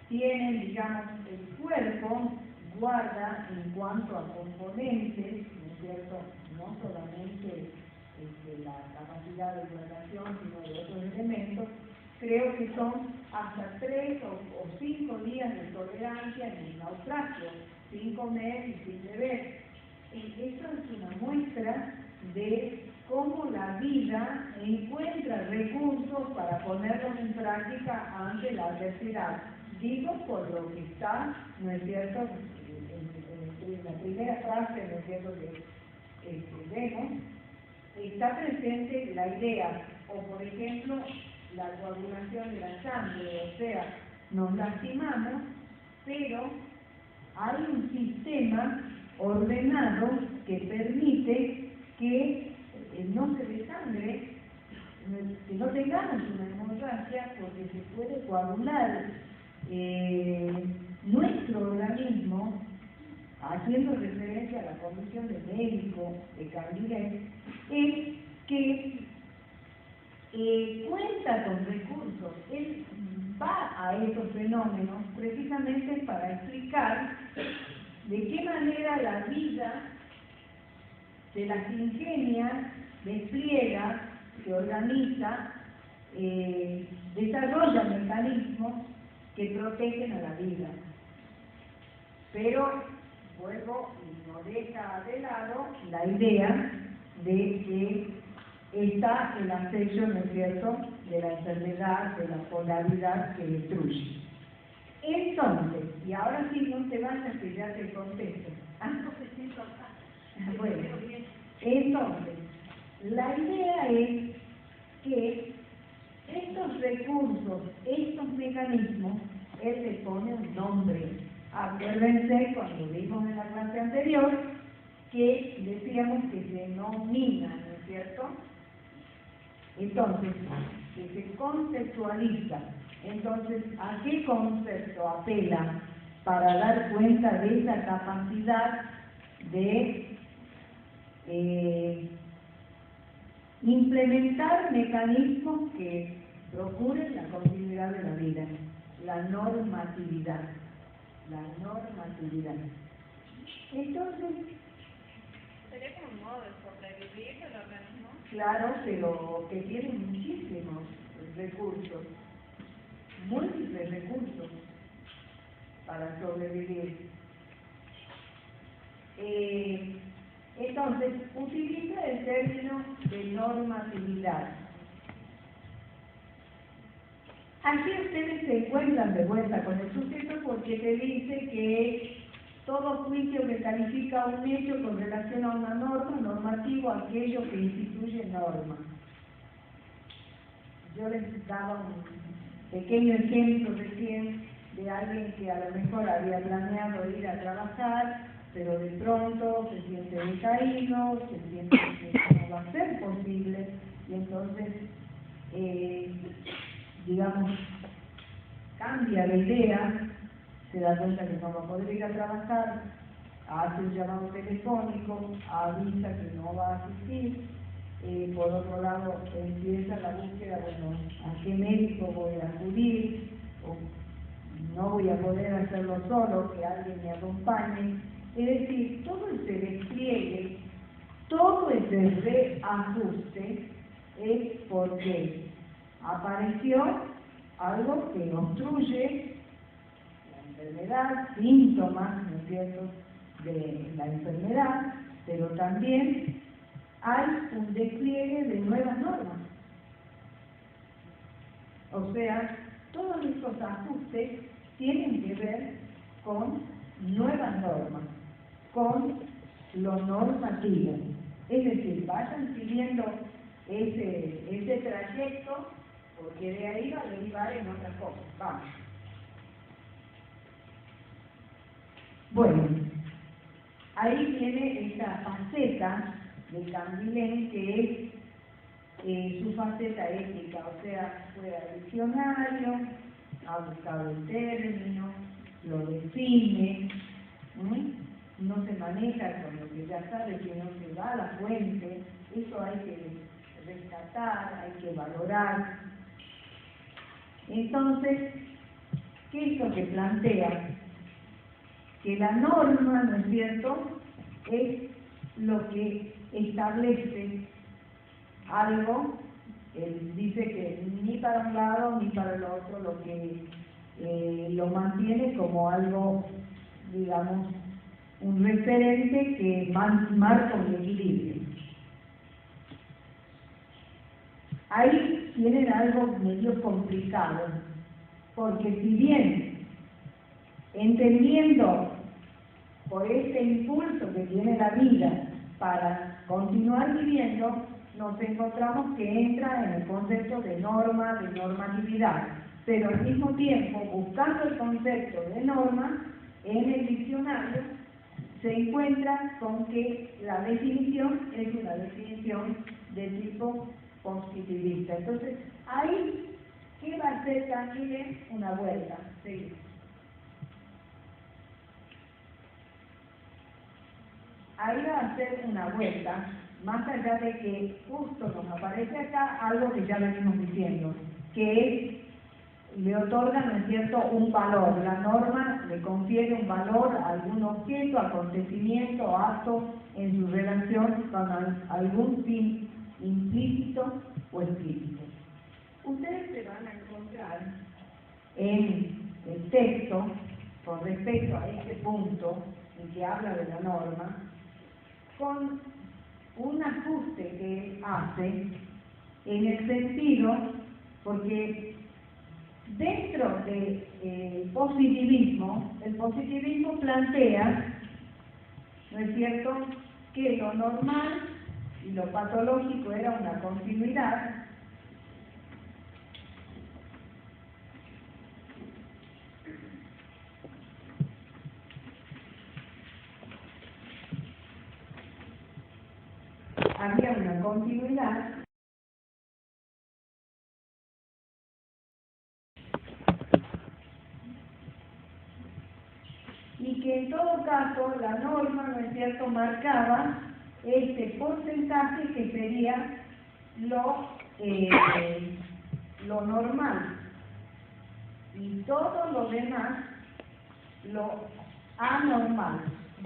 tienen, digamos, el cuerpo guarda en cuanto a componentes, ¿no es cierto?, no solamente la capacidad de hidratación, sino de otros elementos. Creo que son hasta 3 o 5 días de tolerancia en el naufragio, sin comer y sin beber. Esto es una muestra de cómo la vida encuentra recursos para ponerlos en práctica ante la adversidad. Digo por lo que está, ¿no es cierto?, en la primera frase, ¿no es cierto?, que vemos, está presente la idea, o por ejemplo, la coagulación de la sangre, o sea, nos lastimamos, pero hay un sistema ordenado que permite que no se desangre, que no tengamos una hemorragia, porque se puede coagular nuestro organismo, haciendo referencia a la condición de médico de Candilet, es que cuenta con recursos. Él va a estos fenómenos precisamente para explicar de qué manera la vida se las ingenia, despliega, se organiza, desarrolla mecanismos que protegen a la vida. Pero vuelvo y no deja de lado la idea de que está el acecho, ¿no es cierto?, de la enfermedad, de la polaridad que destruye. Entonces, y ahora sí no te vayas que ya te contesto. Bueno, entonces, la idea es que estos recursos, estos mecanismos, él le pone un nombre. Acuérdense cuando vimos en la clase anterior que decíamos que se denomina, ¿no es cierto? Entonces, que se conceptualiza. Entonces, ¿a qué concepto apela para dar cuenta de esa capacidad de implementar mecanismos que procuren la continuidad de la vida? La normatividad. La normatividad. Entonces, sería como un modo de sobrevivir del organismo. Claro, pero que tiene muchísimos recursos, múltiples recursos para sobrevivir. Entonces, utiliza el término de normatividad. Aquí ustedes se encuentran de vuelta con el sujeto porque te dice que todo juicio que califica un hecho con relación a una norma, normativo, aquello que instituye norma. Yo les daba un pequeño ejemplo recién de alguien que a lo mejor había planeado ir a trabajar, pero de pronto se siente decaído, se siente que no va a ser posible, y entonces, digamos, cambia la idea, se da cuenta que no va a poder ir a trabajar, hace un llamado telefónico, avisa que no va a asistir, por otro lado empieza la búsqueda, bueno, ¿a qué médico voy a acudir? O no voy a poder hacerlo solo, que alguien me acompañe. Es decir, todo ese despliegue, todo ese reajuste es porque apareció algo que obstruye la enfermedad, síntomas, ¿no es cierto?, de la enfermedad, pero también hay un despliegue de nuevas normas. O sea, todos estos ajustes tienen que ver con nuevas normas, con lo normativo. Es decir, vayan siguiendo ese trayecto, porque de ahí va a derivar en otras cosas. Vamos. Bueno, ahí viene esta faceta de Candilet, que es su faceta ética, o sea, fue al diccionario, ha buscado el término, lo define, no se maneja con lo que ya sabe, que no se va a la fuente, eso hay que rescatar, hay que valorar. Entonces, ¿qué es lo que plantea? Que la norma, ¿no es cierto?, es lo que establece algo, él dice que ni para un lado ni para el otro, lo que lo mantiene como algo, digamos, un referente que marca un equilibrio. Ahí tienen algo medio complicado, porque si bien entendiendo por este impulso que tiene la vida para continuar viviendo, nos encontramos que entra en el concepto de norma, de normatividad, pero al mismo tiempo, buscando el concepto de norma en el diccionario, se encuentra con que la definición es una definición de tipo positivista. Entonces, ahí, ¿qué va a hacer Candilet? Una vuelta. Sí. ahí va a hacer una vuelta, más allá de que justo nos aparece acá algo que ya venimos diciendo, que le otorga, ¿no es cierto?, un valor. La norma le confiere un valor a algún objeto, acontecimiento o acto en su relación con algún fin implícito o explícito. Ustedes se van a encontrar en el texto, con respecto a este punto en que habla de la norma, con un ajuste que él hace en el sentido, porque dentro del positivismo, el positivismo plantea, ¿no es cierto?, que lo normal y lo patológico era una continuidad, había una continuidad y que en todo caso la norma, ¿no es cierto?, marcaba este porcentaje que sería lo normal y todo lo demás lo anormal.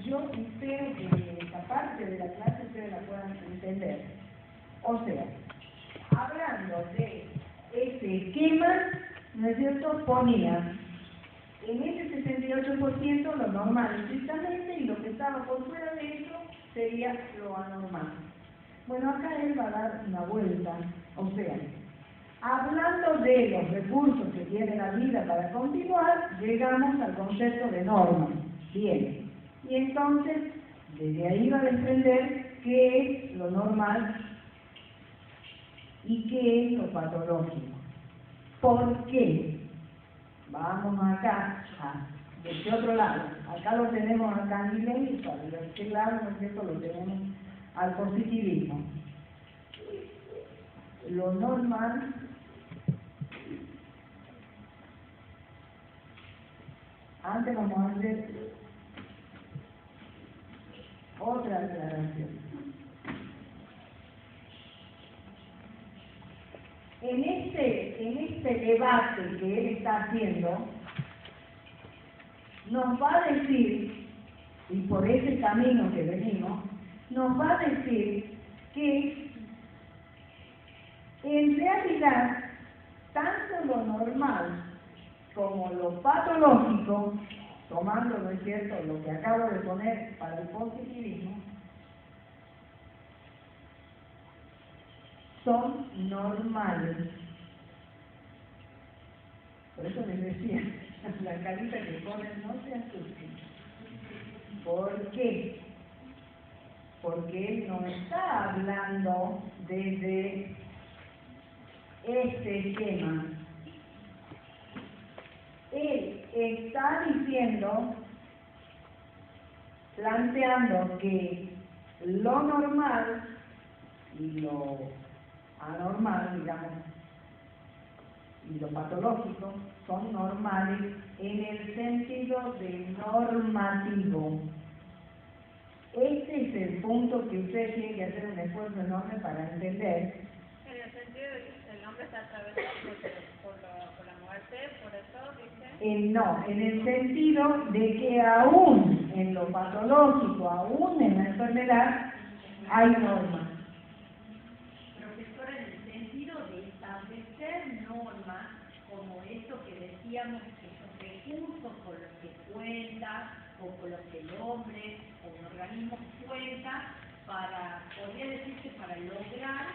Yo espero que esta parte de la clase ustedes la puedan entender. O sea, hablando de ese esquema, ¿no es cierto?, ponía en ese 68% lo normal estrictamente y lo que estaba por fuera de eso sería lo anormal. Bueno, acá él va a dar una vuelta, o sea, hablando de los recursos que tiene la vida para continuar, llegamos al concepto de norma. Bien, y entonces, desde ahí va a desprender qué es lo normal y qué es lo patológico. ¿Por qué? Vamos acá, de este otro lado. Acá lo tenemos a Candilejo y para este lado, ¿no es cierto?, lo tenemos al positivismo. Lo normal antes vamos a hacer otra aclaración. En este debate que él está haciendo, nos va a decir, y por ese camino que venimos, nos va a decir que en realidad tanto lo normal como lo patológico, tomando, ¿no es cierto?, lo que acabo de poner para el positivismo, son normales. Por eso les decía, la carita que ponen no se asusten. ¿Por qué? Porque él no está hablando desde este esquema. Él está diciendo, planteando que lo normal y lo anormal, digamos, y lo patológico son normales en el sentido de normativo. Este es el punto que usted tiene que hacer un esfuerzo enorme para entender. En el sentido de que el hombre está atravesado por la muerte, por eso dice. No, en el sentido de que aún en lo patológico, aún en la enfermedad, hay normas. Profesora, en el sentido de establecer normas como esto que decíamos, que son recursos con los que cuenta, o con los que el hombre o un organismo cuenta para, podría decirse, para lograr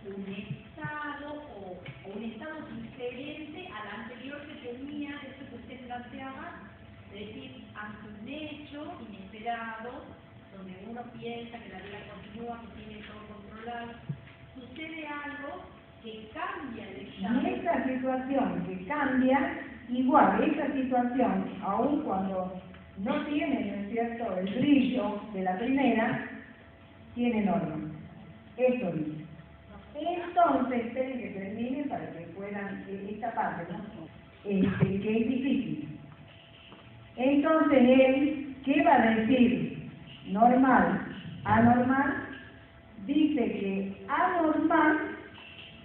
un estado o un estado diferente al anterior que tenía, eso que usted planteaba, es decir, ante un hecho inesperado, donde uno piensa que la vida continúa, que tiene todo controlado, sucede algo que cambia el estado. Y esa situación que cambia, igual, esa situación, aun cuando no tiene, ¿no es cierto?, el brillo de la primera, tiene norma. Eso dice. Entonces, tienen que termine para que puedan, esta parte, ¿no?, que es difícil. Entonces, él, ¿qué va a decir? Normal anormal, dice que anormal,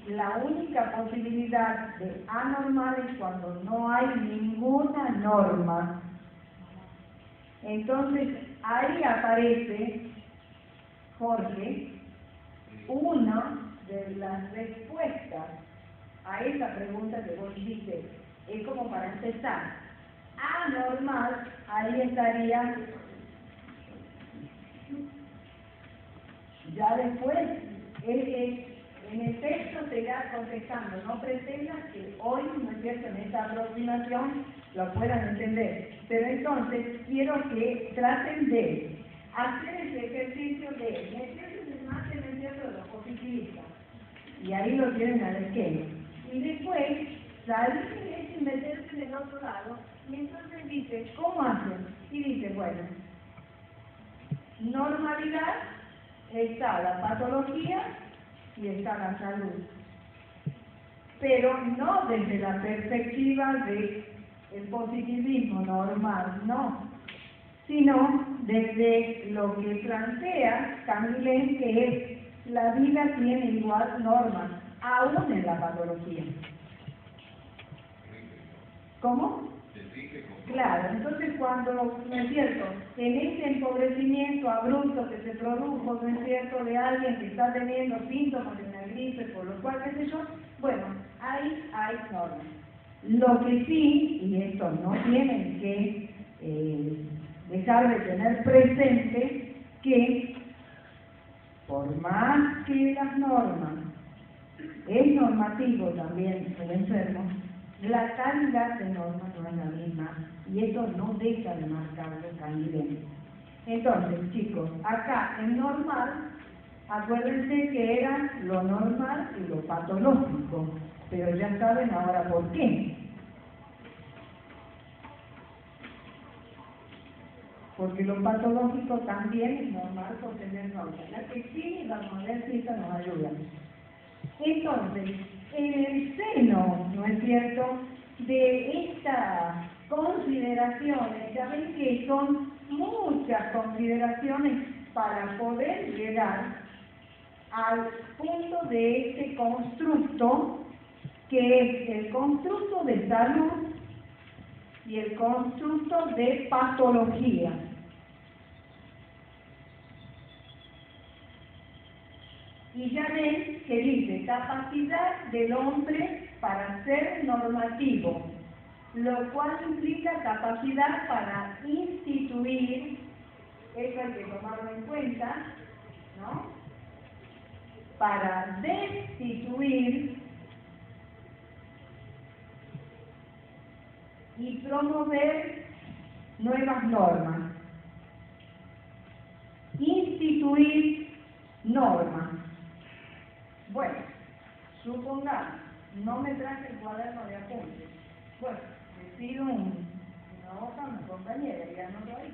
la única posibilidad de anormal es cuando no hay ninguna norma. Entonces, ahí aparece, Jorge, una de las respuestas a esa pregunta que vos hiciste. Es como para empezar. Anormal, ahí estaría. Ya después, en el texto se irá contestando. No pretendas que hoy, ¿no es cierto?, en esta aproximación lo puedan entender. Pero entonces, quiero que traten de hacer ese ejercicio de meterse en el mate, ¿no es cierto?, de los positivistas. Y ahí lo tienen al esquema. Y después, salir de eso y meterse del otro lado. Y entonces dice, ¿cómo hacen? Y dice, bueno, normalidad, está la patología y está la salud. Pero no desde la perspectiva del positivismo normal, no, sino desde lo que plantea Canguilhem, que es la vida tiene igual normas, aún en la patología. ¿Cómo? Claro, entonces cuando, ¿no es cierto?, en ese empobrecimiento abrupto que se produjo, ¿no es cierto?, de alguien que está teniendo síntomas de una gripe, por lo cual, qué sé yo, bueno, ahí hay normas. Lo que sí, y esto no tienen que dejar de tener presente, que por más que las normas, es normativo también el enfermo, la calidad de normas no es la misma, y eso no deja de marcarlo Canguilhem. Entonces, chicos, acá en normal, acuérdense que era lo normal y lo patológico, pero ya saben ahora por qué. Porque lo patológico también es normal por tener normas. La que sí y la normalidad nos ayudan. Entonces, en el seno, ¿no es cierto?, de estas consideraciones, ya ven que son muchas consideraciones para poder llegar al punto de este constructo, que es el constructo de salud y el constructo de patología. Y ya ven que dice capacidad del hombre para ser normativo, lo cual implica capacidad para instituir, eso hay que tomarlo en cuenta, ¿no?, para destituir y promover nuevas normas, instituir normas. Bueno, supongamos, no me traje el cuaderno de apuntes. Bueno, le pido una hoja a mi compañera y ya no lo hay.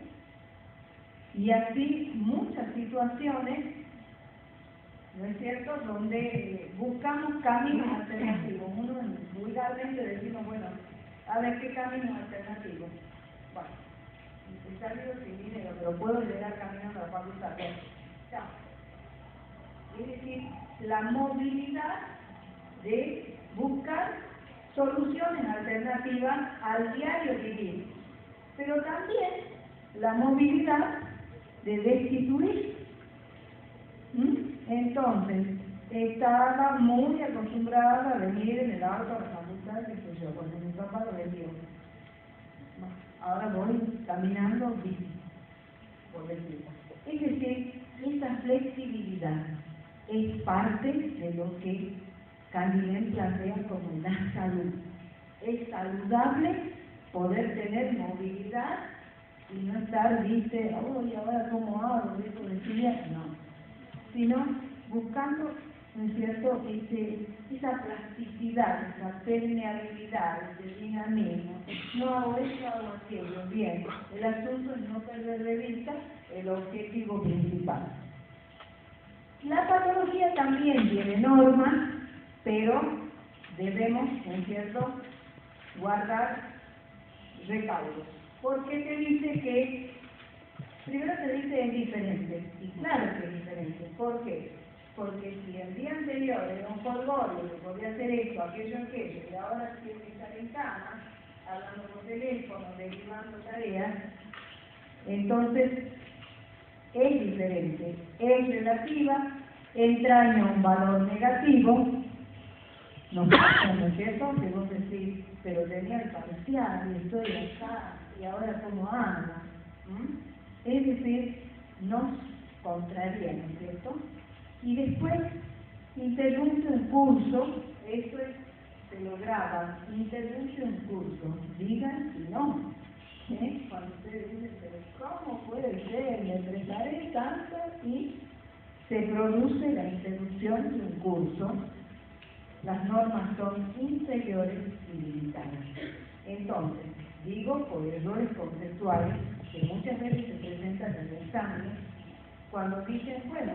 Y así muchas situaciones, ¿no es cierto?, donde buscamos caminos alternativos. Uno vulgarmente decimos, bueno, a ver qué caminos alternativos. Bueno, he salido sin dinero, pero puedo llegar caminando a la facultad. Chao. Es decir, la movilidad de buscar soluciones alternativas al diario vivir, pero también la movilidad de destituir. Entonces, estaba muy acostumbrada a venir en el auto a la facultad, que sé yo, porque mi papá lo vendió. Ahora voy caminando bici, por decirlo. Es decir, esa flexibilidad es parte de lo que Canguilhem plantea como la salud. Es saludable poder tener movilidad y no estar, dice, uy, ahora cómo hago, eso decía, no. Sino buscando, ¿no es cierto?, esa plasticidad, esa permeabilidad, ese dinamismo. No hago esto, hago aquello. Bien, el asunto es no perder de vista el objetivo principal. La patología también tiene normas, pero debemos, ¿no es cierto?, guardar recaudos. Porque te dice que Primero se dice es diferente, y claro que es diferente. ¿Por qué? Porque si el día anterior era un folgorio que podía hacer esto, aquello, y ahora tiene que estar en cama, hablando por teléfono, derivando tareas, entonces es diferente, es relativa, entraña un valor negativo, no pasa, ¿no es cierto? Que vos decís, pero tenía el parcial y estoy acá, y ahora cómo anda. Es decir, nos contraría, ¿no es cierto? Y después interrumpe un curso, esto es, se lo graba, interrumpe un curso, digan si no. Cuando ustedes dicen, pero ¿cómo puede ser? Me preparé tanto y se produce la interrupción de un curso. Las normas son inferiores y limitadas. Entonces, digo por errores conceptuales que muchas veces se presentan en el examen, cuando dicen, bueno,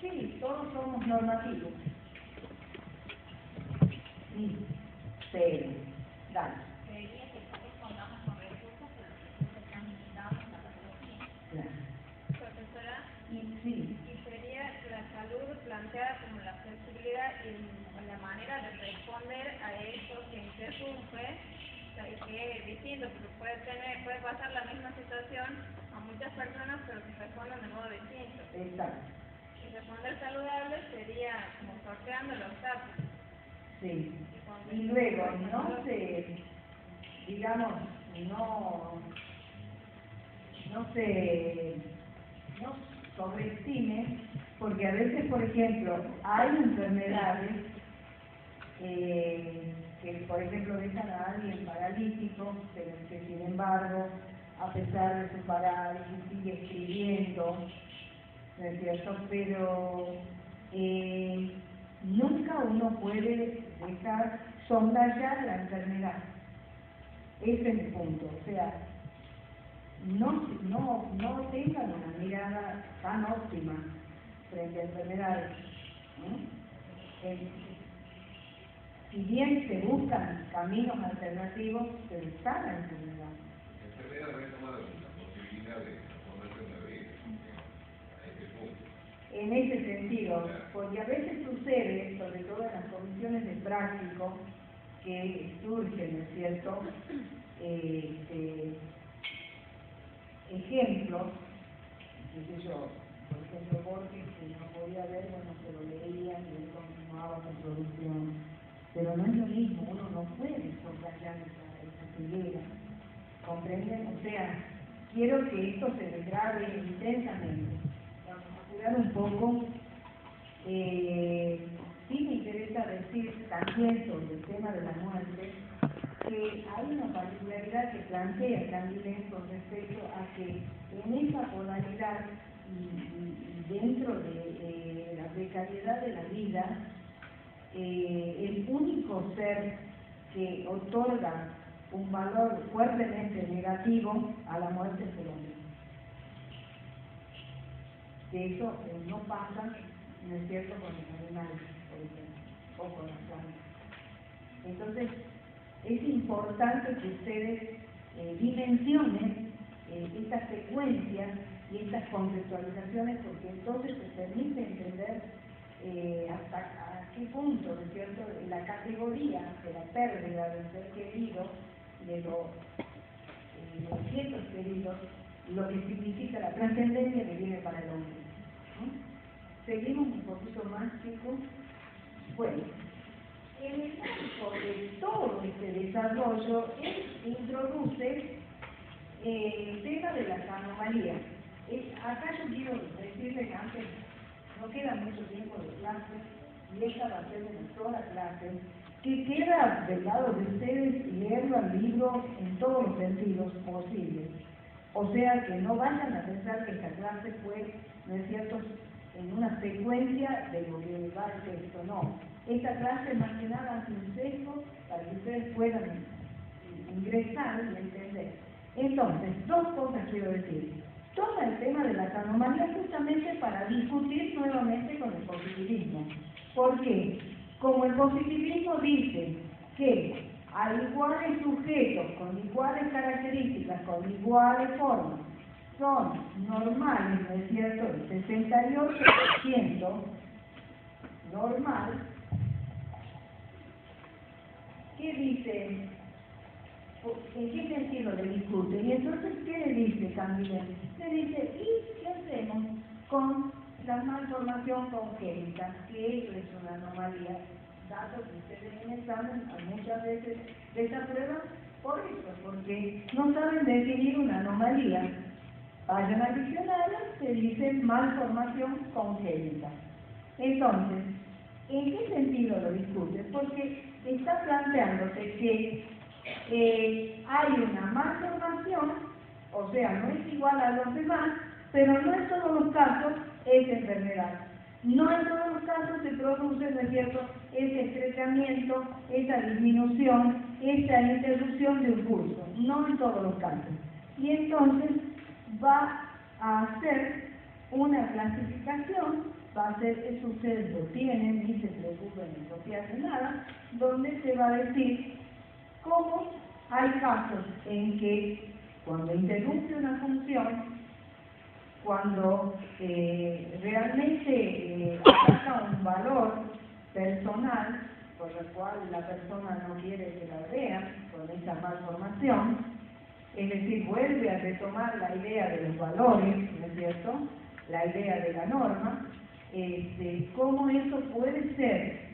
sí, todos somos normativos. Sí, pero, dale. Creería que todos contamos con recursos, pero los recursos están limitados a la tecnología. Claro. Profesora, Sí, y sería la salud planteada como la flexibilidad y la manera de responder a eso que interrumpe, o sea, y que es distinto, porque puede pasar la misma situación a muchas personas, pero que respondan de modo distinto. exacto. Y responder saludable sería como sorteando los obstáculos. Sí. Y luego, no se, digamos, no sobreestime, porque a veces, por ejemplo, hay enfermedades que, por ejemplo, dejan a alguien paralítico, pero que, sin embargo, a pesar de su parálisis, sigue escribiendo, ¿no es cierto? Pero nunca uno puede dejar soslayar la enfermedad. Ese es el punto. O sea, no tengan una mirada tan óptima frente a enfermedades. Si bien se buscan caminos alternativos, pero está la enfermedad. La enfermedad no es tomada como una posibilidad de transformación de la vida, a este punto. En ese sentido, porque a veces sucede, sobre todo en las comisiones de práctico, que surgen, ¿no es cierto?, ejemplos, qué sé yo, por ejemplo, Borges, que no podía ver, bueno, se lo leía y él continuaba su producción, pero no es lo mismo, uno no puede soslayar esa ceguera, ¿comprenden? O sea, quiero que esto se desgrabe intensamente. Vamos a curar un poco. Sí me interesa decir también sobre el tema de la muerte, que hay una particularidad que plantea Candilet con respecto a que en esa polaridad y dentro de la precariedad de la vida, el único ser que otorga un valor fuertemente negativo a la muerte es el hombre. De eso no pasa, ¿no es cierto?, con los animales, por ejemplo, o con las plantas. Entonces, es importante que ustedes dimensionen estas secuencias y estas conceptualizaciones, porque entonces se permite entender hasta a qué punto, ¿no es cierto?, la categoría de la pérdida del ser querido, de los objetos queridos, lo que significa la trascendencia que viene para el hombre. Seguimos un poquito más, chicos. Bueno, en el marco de todo este desarrollo, él introduce el tema de las anomalías. Acá yo quiero decirles antes, no queda mucho tiempo de clase, y esta va a ser una sola clase, que queda del lado de ustedes leerlo al libro en todos los sentidos posibles. O sea, que no vayan a pensar que esta clase fue, ¿no es cierto?, en una secuencia de lo que va el texto, no. Esta clase más que nada hace un sesgo para que ustedes puedan ingresar y entender. Entonces, dos cosas quiero decir. Toma el tema de las anomalías justamente para discutir nuevamente con el positivismo. ¿Por qué? Como el positivismo dice que a iguales sujetos, con iguales características, con iguales formas, son normales, ¿no es cierto? El 68% normal. ¿Qué dice? ¿En qué sentido le discute? Y entonces, ¿qué le dice también? Le dice, ¿y qué hacemos con la malformación congénita? Que eso es una anomalía. Datos que ustedes en el examen muchas veces desaprueban por eso, porque no saben definir una anomalía. Vayan al diccionario, se dice malformación congénita. Entonces, ¿en qué sentido lo discute? Porque está planteándote que hay una malformación, o sea, no es igual a los demás, pero no en todos los casos es enfermedad. No en todos los casos se produce, ¿no es cierto?, ese estrechamiento, esa disminución, esa interrupción de un curso. No en todos los casos. Y entonces va a hacer una clasificación, va a hacer, eso ustedes lo tienen, ni se preocupen en copiarse nada, donde se va a decir cómo hay casos en que cuando interrumpe una función, cuando realmente ataca un valor personal, por el cual la persona no quiere que la vean con esa malformación, es decir, vuelve a retomar la idea de los valores, ¿no es cierto?, la idea de la norma, cómo eso puede ser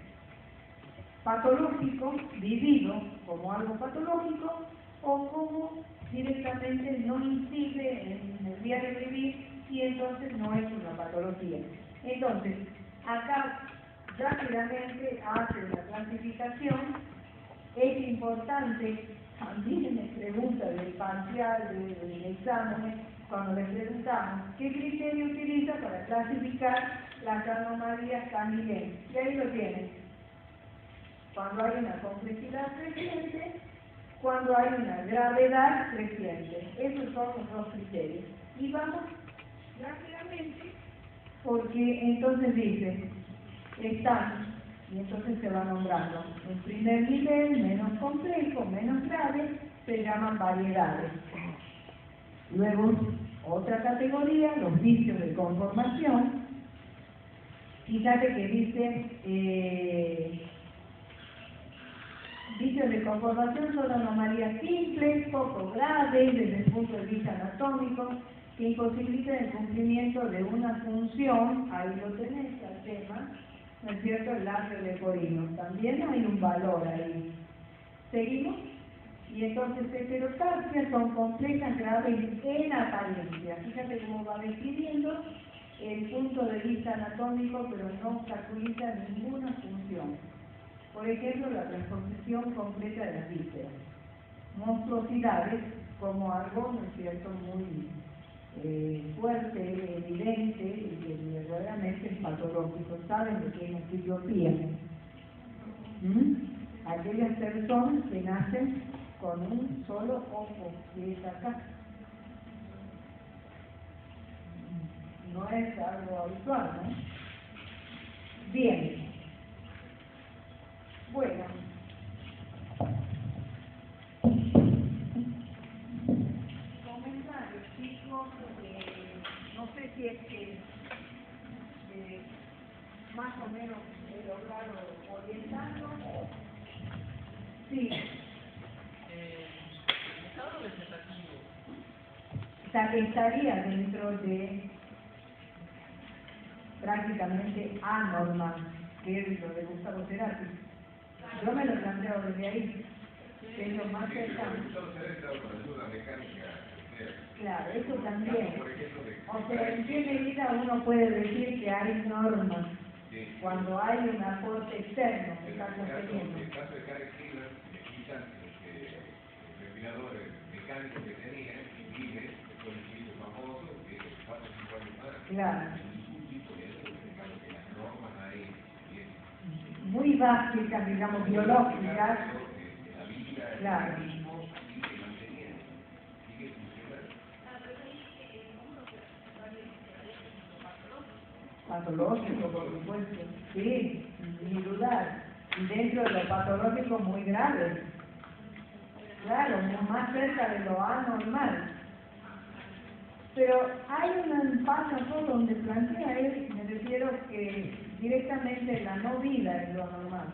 patológico, vivido como algo patológico, o cómo directamente no incide en el diario vivir y entonces no es una patología. Entonces, acá rápidamente hace la clasificación. Es importante, también me pregunta del parcial, del examen, cuando le preguntamos qué criterio utiliza para clasificar las anomalías Canguilhem. Y ahí lo tienen. Cuando hay una complejidad creciente, cuando hay una gravedad creciente. Esos son los dos criterios. Y vamos rápidamente, porque entonces dice, están, y entonces se va nombrando. En primer nivel, menos complejo, menos grave, se llaman variedades. Luego, otra categoría, los vicios de conformación. Fíjate que dice, vicios de conformación son anomalías simples, poco graves desde el punto de vista anatómico, que imposibilitan el cumplimiento de una función, ahí lo tenés el tema, ¿no es cierto?, el labio leporino. También hay un valor ahí. ¿Seguimos? Y entonces heterotapsias son complejas, graves en apariencia. Fíjate cómo va definiendo el punto de vista anatómico, pero no obstaculiza ninguna función. Por ejemplo, la transposición completa de las vísceras. Monstruosidades como algo, ¿no es cierto?, muy fuerte, evidente y que verdaderamente es patológico. ¿Saben de qué es la ciclopía? Aquellas personas que nacen con un solo ojo, que es acá. No es algo habitual, ¿no? Bien. Bueno. Comentarios, chicos, no sé si es que más o menos he logrado orientarlo. Sí. El estado vegetativo. O sea, que estaría dentro de prácticamente anormal, que es lo de Gustavo Cerati. Yo me lo planteo desde ahí, que es lo más cercano. Claro, eso también. O sea, ¿en qué medida uno puede decir que hay normas cuando hay un aporte externo que está sucediendo? El caso de Karen Silver, le quitan respiradores mecánicos que tenía y vive, después de un famoso, que es 4 o 5 años más. Claro. Que las normas ahí, muy básicas, digamos, biológicas. Claro. Patológico, por supuesto, sí, sin dudar. Y dentro de lo patológico muy grave. Claro, más cerca de lo anormal. Pero hay un paso donde plantea él, me refiero que directamente la no vida es lo normal.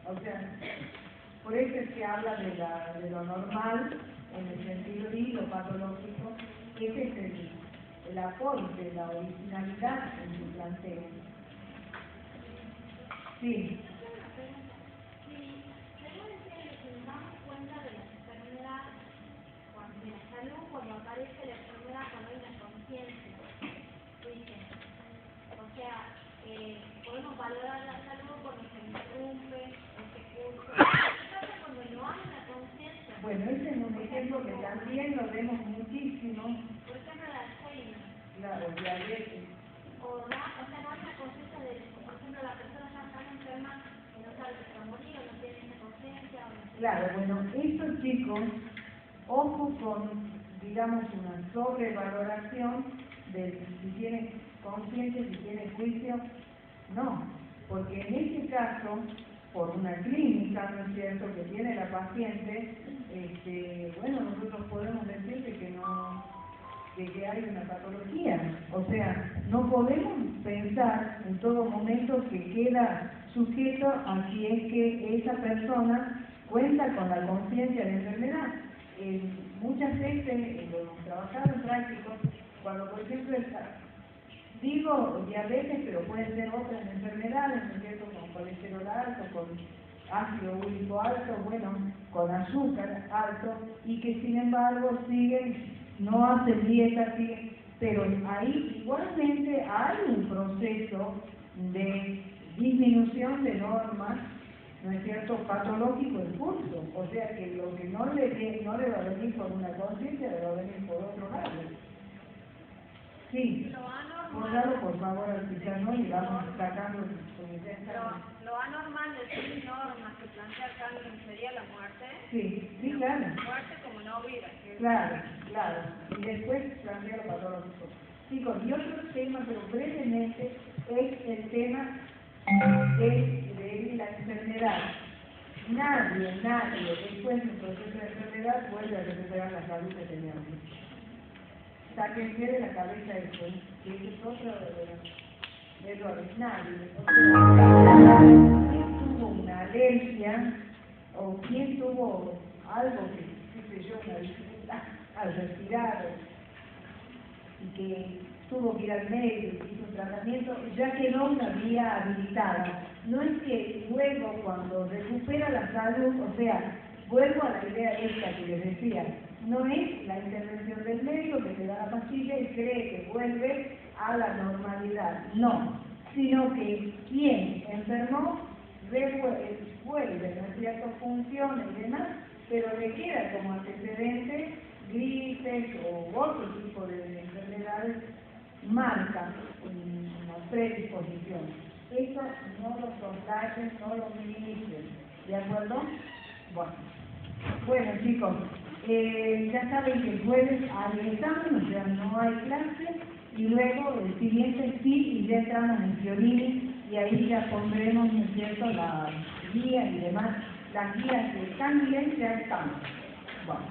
O sea, por eso es que habla de lo normal, en el sentido de lo patológico, ese es el aporte, la originalidad en su planteo. Sí. Cuando aparece la enfermedad, cuando hay una conciencia, ¿viste? O sea, podemos valorar la salud cuando se interrumpe, se curso. ¿Qué pasa cuando no hay una conciencia? Bueno, ese es un ejemplo que también lo vemos muchísimo. Por ejemplo, la Alzheimer. Claro, diabetes. O sea, no hay una conciencia de, por ejemplo, la persona ya está enferma y no sabe si se va a morir o no tiene esa conciencia. Claro, bueno, estos chicos, ojo con, digamos, una sobrevaloración de si tiene conciencia, si tiene juicio, no, porque en este caso, por una clínica, ¿no es cierto?, que tiene la paciente, bueno, nosotros podemos decir que no, que hay una patología, o sea, no podemos pensar en todo momento que queda sujeto a si es que esa persona cuenta con la conciencia de la enfermedad. Muchas veces, lo hemos trabajado en prácticos, cuando por ejemplo digo diabetes, pero pueden ser otras enfermedades, ¿no es cierto?, con colesterol alto, con ácido úrico alto, bueno, con azúcar alto, y que sin embargo siguen, no hacen dieta, siguen, pero ahí igualmente hay un proceso de disminución de normas, ¿no es cierto?, patológico en curso, o sea que lo que no le va a venir por una conciencia, le va a venir por otro lado. Sí, ponlo por favor al pizarrón y vamos sacando Lo anormal de sus normas que plantea Carmen sería la muerte. Sí, claro. Muerte como no vida. Claro. Y después plantea lo patológico. Chicos, y otro tema, pero brevemente, es el tema de la enfermedad. Nadie, después de un proceso de enfermedad puede recuperar la salud que teníamos. Sáquense de la cabeza eso, que ese es otro de los errores. Nadie. ¿Quién tuvo una alergia o quién tuvo algo que, qué sé yo, una dificultad al respirar y que tuvo que ir al médico y hizo un tratamiento, ya quedó una vía habilitada? No es que luego cuando recupera la salud, o sea, vuelvo a la idea esta que les decía, no es la intervención del médico que te da la pastilla y cree que vuelve a la normalidad, no, sino que quien enfermó vuelve, ¿no es cierto?, funciones y demás, pero le queda como antecedente gripes o otro tipo de enfermedades, marca una predisposición. Eso no lo soslayen, no lo minimicen, ¿de acuerdo? Bueno chicos, ya saben que el jueves hay examen, o sea, no hay clase, y luego el siguiente sí, y ya estamos en Fiorini, y ahí ya pondremos, ¿no es cierto?, la guía y demás. Las guías que están bien ya están. Bueno.